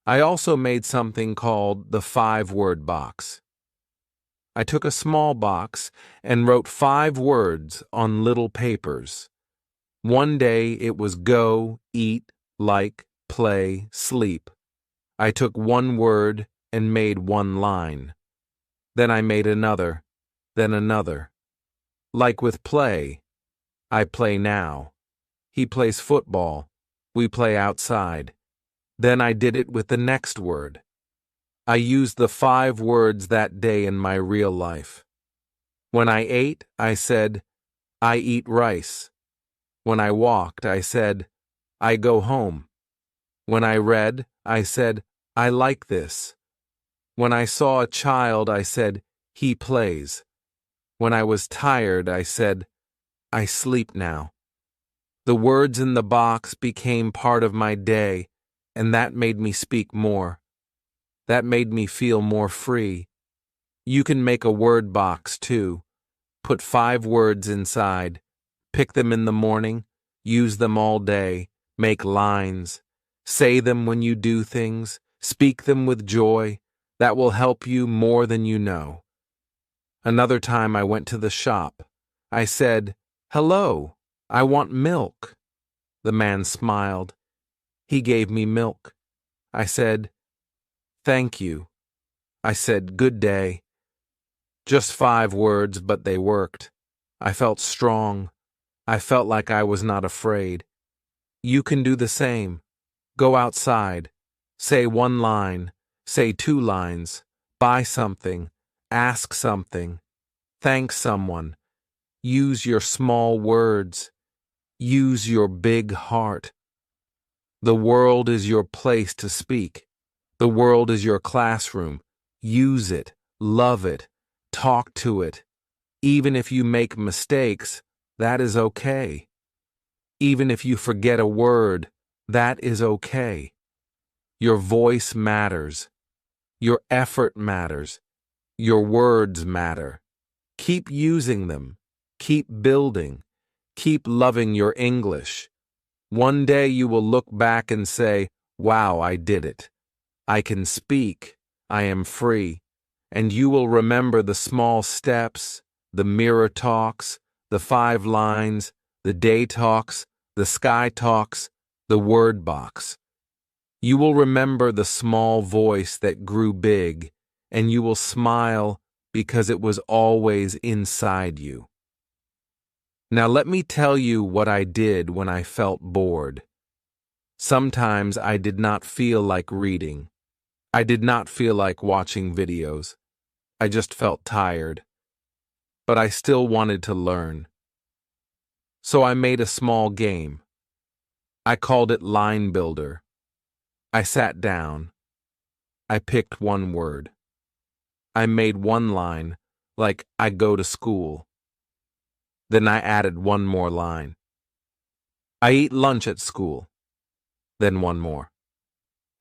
I also made something called the 5-word box. I took a small box and wrote 5 words on little papers. One day it was go, eat, like, play, sleep. I took one word and made one line. Then I made another, then another. Like with play, I play now. He plays football. We play outside. Then I did it with the next word. I used the 5 words that day in my real life. When I ate, I said, I eat rice. When I walked, I said, I go home. When I read, I said, I like this. When I saw a child, I said, he plays. When I was tired, I said, I sleep now. The words in the box became part of my day, and that made me speak more. That made me feel more free. You can make a word box, too. Put 5 words inside. Pick them in the morning. Use them all day. Make lines. Say them when you do things. Speak them with joy. That will help you more than you know. Another time I went to the shop. I said, hello, I want milk. The man smiled. He gave me milk. I said, thank you. I said, good day. Just 5 words, but they worked. I felt strong. I felt like I was not afraid. You can do the same. Go outside. Say 1 line. Say 2 lines. Buy something. Ask something. Thank someone. Use your small words. Use your big heart. The world is your place to speak. The world is your classroom. Use it. Love it. Talk to it. Even if you make mistakes, that is okay. Even if you forget a word, that is okay. Your voice matters. Your effort matters. Your words matter. Keep using them. Keep building. Keep loving your English. One day you will look back and say, wow, I did it. I can speak. I am free. And you will remember the small steps, the mirror talks, the 5 lines, the day talks, the sky talks, the word box. You will remember the small voice that grew big, and you will smile because it was always inside you. Now let me tell you what I did when I felt bored. Sometimes I did not feel like reading. I did not feel like watching videos. I just felt tired. But I still wanted to learn. So I made a small game. I called it Line Builder. I sat down. I picked 1 word. I made 1 line, like I go to school. Then I added 1 more line. I eat lunch at school. Then 1 more.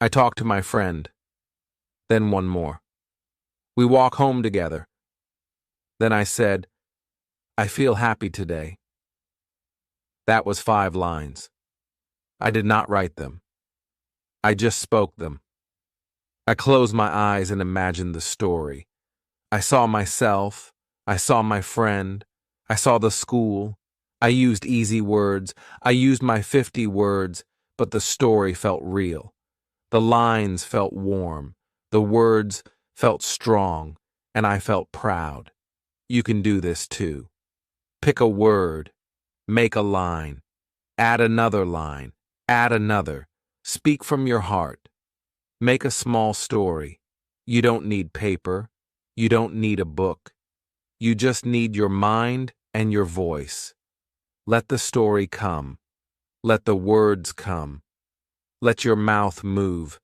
I talk to my friend. Then 1 more. We walk home together. Then I said, I feel happy today. That was 5 lines. I did not write them. I just spoke them. I closed my eyes and imagined the story. I saw myself. I saw my friend. I saw the school. I used easy words. I used my 50 words, but the story felt real. The lines felt warm. The words felt strong, and I felt proud. You can do this too. Pick a word. Make a line. Add another line. Add another. Speak from your heart. Make a small story. You don't need paper. You don't need a book. You just need your mind and your voice. Let the story come. Let the words come. Let your mouth move.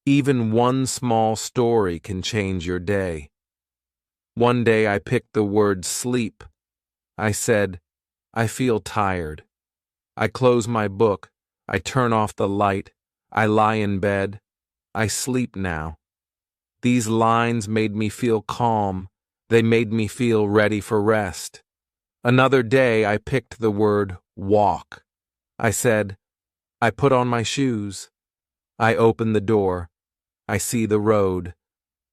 Even one small story can change your day. One day I picked the word sleep. I said, I feel tired. I close my book. I turn off the light. I lie in bed. I sleep now. These lines made me feel calm. They made me feel ready for rest. Another day I picked the word walk. I said, I put on my shoes. I open the door. I see the road.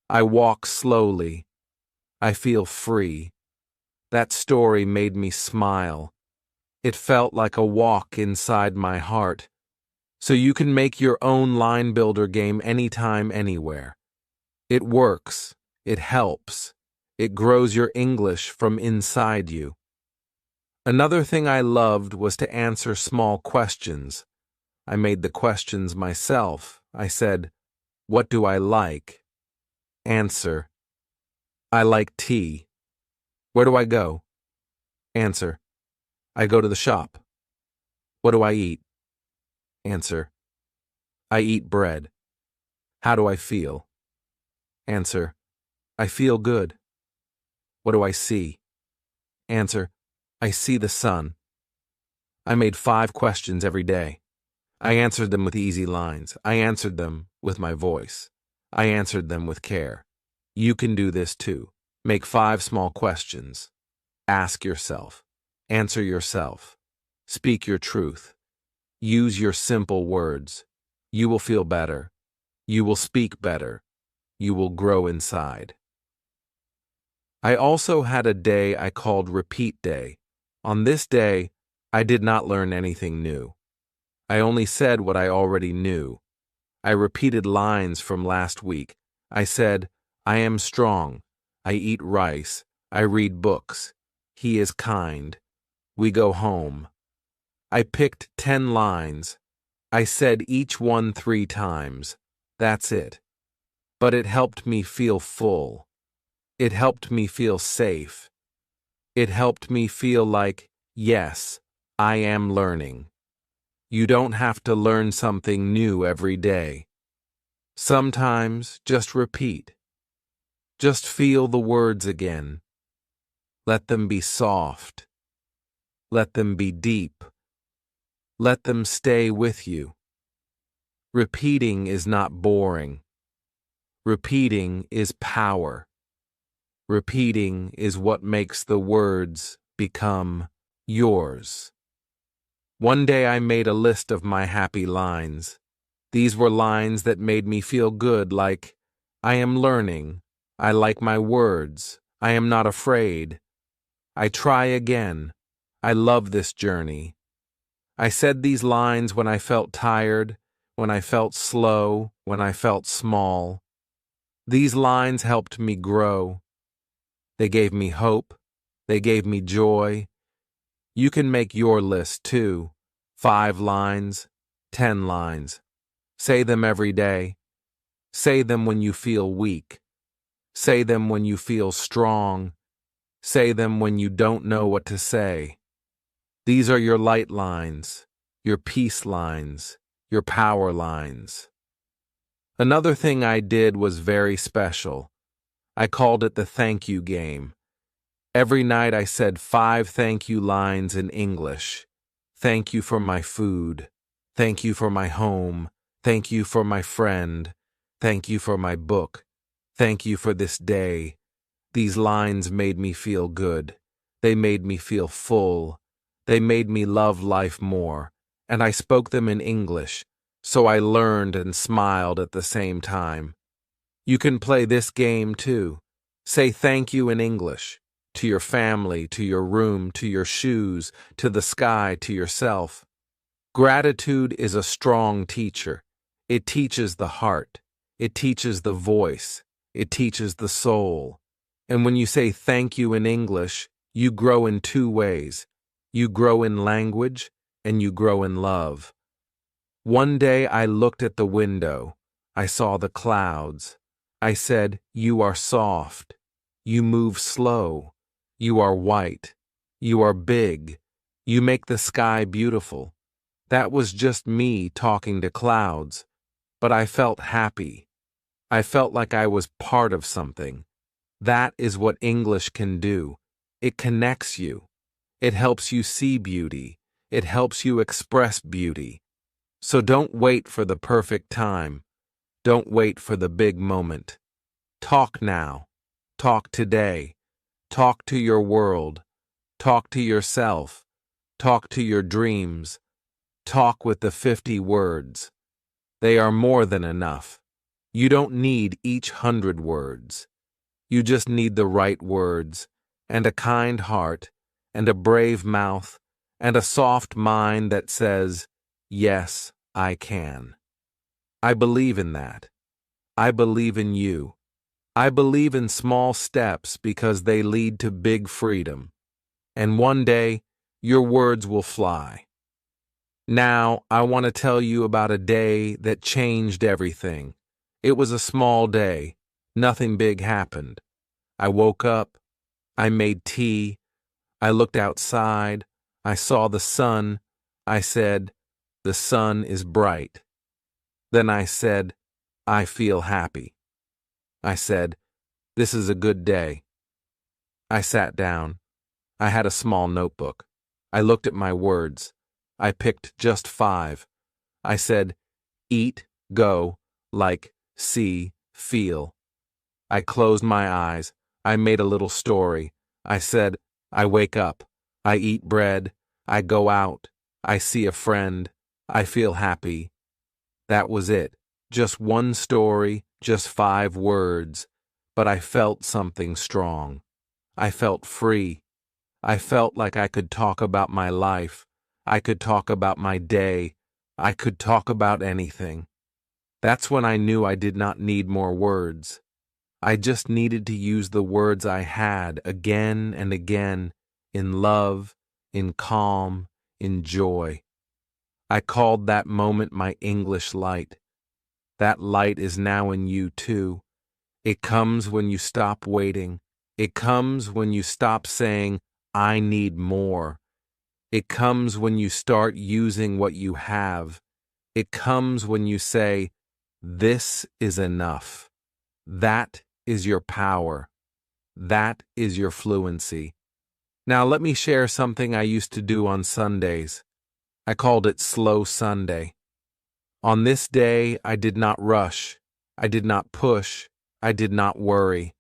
I walk slowly. I feel free. That story made me smile. It felt like a walk inside my heart. So you can make your own line builder game anytime, anywhere. It works. It helps. It grows your English from inside you. Another thing I loved was to answer small questions. I made the questions myself. I said, what do I like? Answer, I like tea. Where do I go? Answer, I go to the shop. What do I eat? Answer, I eat bread. How do I feel? Answer, I feel good. What do I see? Answer, I see the sun. I made 5 questions every day. I answered them with easy lines. I answered them with my voice. I answered them with care. You can do this too. Make 5 small questions. Ask yourself. Answer yourself. Speak your truth. Use your simple words. You will feel better. You will speak better. You will grow inside. I also had a day I called Repeat Day. On this day, I did not learn anything new. I only said what I already knew. I repeated lines from last week. I said, I am strong. I eat rice. I read books. He is kind. We go home. I picked 10 lines. I said each one 3 times. That's it. But it helped me feel full. It helped me feel safe. It helped me feel like, yes, I am learning. You don't have to learn something new every day. Sometimes just repeat. Just feel the words again. Let them be soft. Let them be deep. Let them stay with you. Repeating is not boring. Repeating is power. Repeating is what makes the words become yours. One day I made a list of my happy lines. These were lines that made me feel good, like, I am learning. I like my words. I am not afraid. I try again. I love this journey. I said these lines when I felt tired, when I felt slow, when I felt small. These lines helped me grow. They gave me hope. They gave me joy. You can make your list too. 5 lines, 10 lines. Say them every day. Say them when you feel weak. Say them when you feel strong. Say them when you don't know what to say. These are your light lines, your peace lines, your power lines. Another thing I did was very special. I called it the thank you game. Every night I said 5 thank you lines in English. Thank you for my food. Thank you for my home. Thank you for my friend. Thank you for my book. Thank you for this day. These lines made me feel good. They made me feel full. They made me love life more. And I spoke them in English, so I learned and smiled at the same time. You can play this game too. Say thank you in English. To your family, to your room, to your shoes, to the sky, to yourself. Gratitude is a strong teacher. It teaches the heart. It teaches the voice. It teaches the soul. And when you say thank you in English, you grow in two ways. You grow in language and you grow in love. One day I looked at the window. I saw the clouds. I said, "You are soft. You move slow. You are white. You are big. You make the sky beautiful." That was just me talking to clouds, but I felt happy. I felt like I was part of something. That is what English can do. It connects you. It helps you see beauty. It helps you express beauty. So don't wait for the perfect time. Don't wait for the big moment. Talk now. Talk today. Talk to your world. Talk to yourself. Talk to your dreams. Talk with the 50 words. They are more than enough. You don't need each 100 words. You just need the right words, and a kind heart, and a brave mouth, and a soft mind that says, "Yes, I can." I believe in that. I believe in you. I believe in small steps because they lead to big freedom. And one day, your words will fly. Now, I want to tell you about a day that changed everything. It was a small day. Nothing big happened. I woke up. I made tea. I looked outside. I saw the sun. I said, "The sun is bright." Then I said, "I feel happy." I said, "This is a good day." I sat down. I had a small notebook. I looked at my words. I picked just 5. I said, eat, go, like, see, feel. I closed my eyes. I made a little story. I said, I wake up. I eat bread. I go out. I see a friend. I feel happy. That was it. Just one story, just 5 words. But I felt something strong. I felt free. I felt like I could talk about my life. I could talk about my day. I could talk about anything. That's when I knew I did not need more words. I just needed to use the words I had again and again, in love, in calm, in joy. I called that moment my English light. That light is now in you too. It comes when you stop waiting. It comes when you stop saying, "I need more." It comes when you start using what you have. It comes when you say, "This is enough." That is your power. That is your fluency. Now let me share something I used to do on Sundays. I called it Slow Sunday. On this day, I did not rush. I did not push. I did not worry.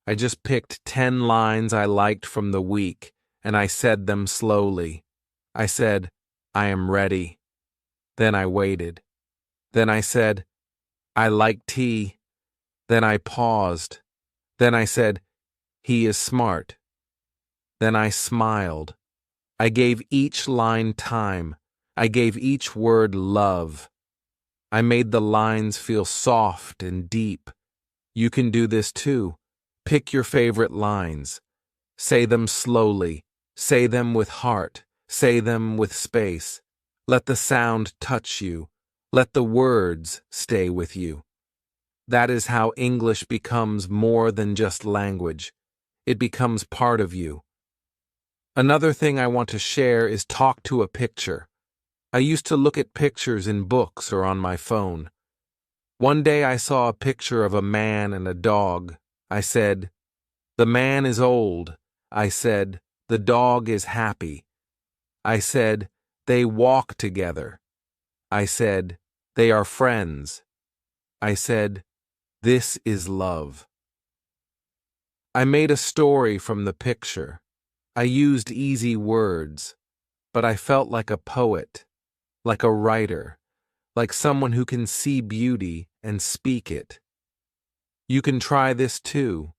I just picked 10 lines I liked from the week, and I said them slowly. I said, "I am ready." Then I waited. Then I said, "I like tea." Then I paused. Then I said, "He is smart." Then I smiled. I gave each line time. I gave each word love. I made the lines feel soft and deep. You can do this too. Pick your favorite lines. Say them slowly. Say them with heart. Say them with space. Let the sound touch you. Let the words stay with you. That is how English becomes more than just language. It becomes part of you. Another thing I want to share is talk to a picture. I used to look at pictures in books or on my phone. One day I saw a picture of a man and a dog. I said, "The man is old." I said, "The dog is happy." I said, "They walk together." I said, "They are friends." I said, "This is love." I made a story from the picture. I used easy words, but I felt like a poet, like a writer, like someone who can see beauty and speak it. You can try this too.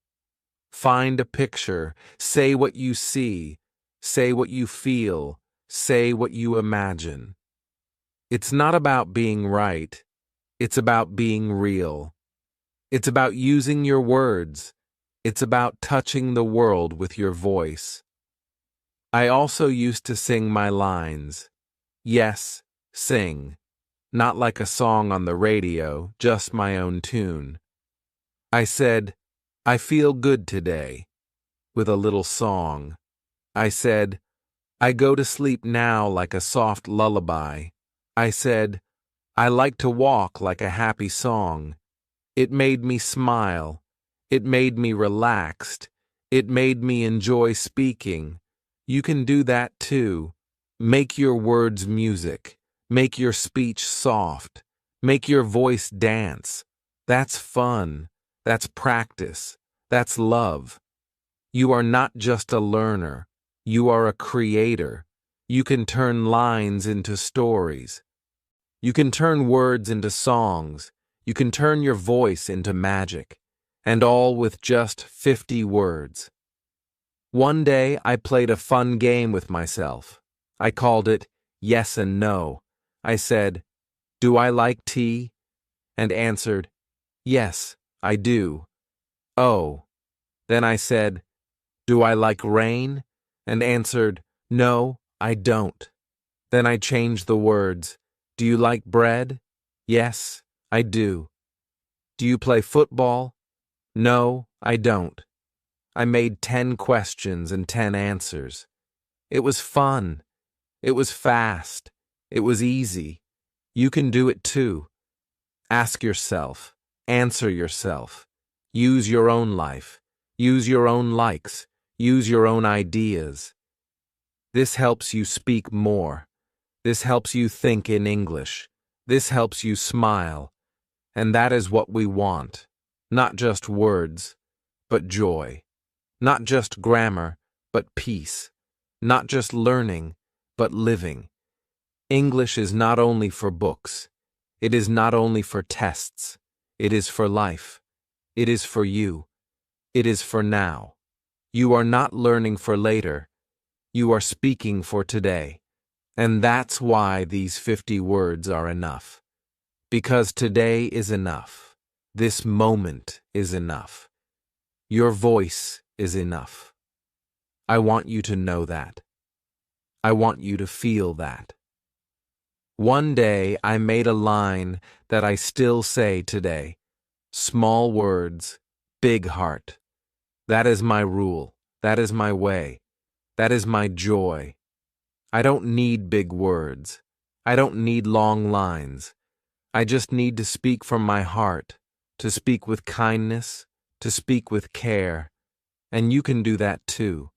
Find a picture, say what you see, say what you feel, say what you imagine. It's not about being right, it's about being real. It's about using your words. It's about touching the world with your voice. I also used to sing my lines. Yes, sing. Not like a song on the radio, just my own tune. I said, I feel good today, with a little song. I said, I go to sleep now like a soft lullaby. I said, I like to walk like a happy song. It made me smile. It made me relaxed. It made me enjoy speaking. You can do that too. Make your words music. Make your speech soft. Make your voice dance. That's fun. That's practice. That's love. You are not just a learner. You are a creator. You can turn lines into stories. You can turn words into songs. You can turn your voice into magic. And all with just 50 words. One day I played a fun game with myself. I called it Yes and No. I said, Do I like tea? And answered, Yes, I do. Oh. Then I said, Do I like rain? And answered, No, I don't. Then I changed the words. Do you like bread? Yes, I do. Do you play football? No, I don't. I made 10 questions and 10 answers. It was fun. It was fast. It was easy. You can do it too. Ask yourself. Answer yourself. Use your own life. Use your own likes. Use your own ideas. This helps you speak more. This helps you think in English. This helps you smile. And that is what we want. Not just words, but joy. Not just grammar, but peace. Not just learning, but living. English is not only for books. It is not only for tests. It is for life. It is for you. It is for now. You are not learning for later. You are speaking for today. And that's why these 50 words are enough. Because today is enough. This moment is enough. Your voice is enough. I want you to know that. I want you to feel that. One day I made a line that I still say today. Small words, big heart. That is my rule. That is my way. That is my joy. I don't need big words. I don't need long lines. I just need to speak from my heart, to speak with kindness, to speak with care. And you can do that too.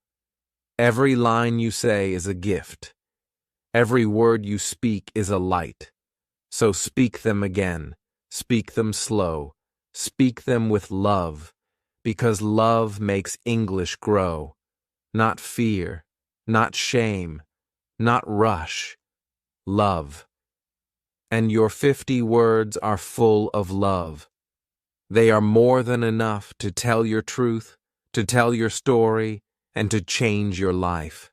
Every line you say is a gift. Every word you speak is a light. So speak them again. Speak them slow. Speak them with love, because love makes English grow. Not fear, not shame, not rush. Love. And your 50 words are full of love. They are more than enough to tell your truth, to tell your story, and to change your life.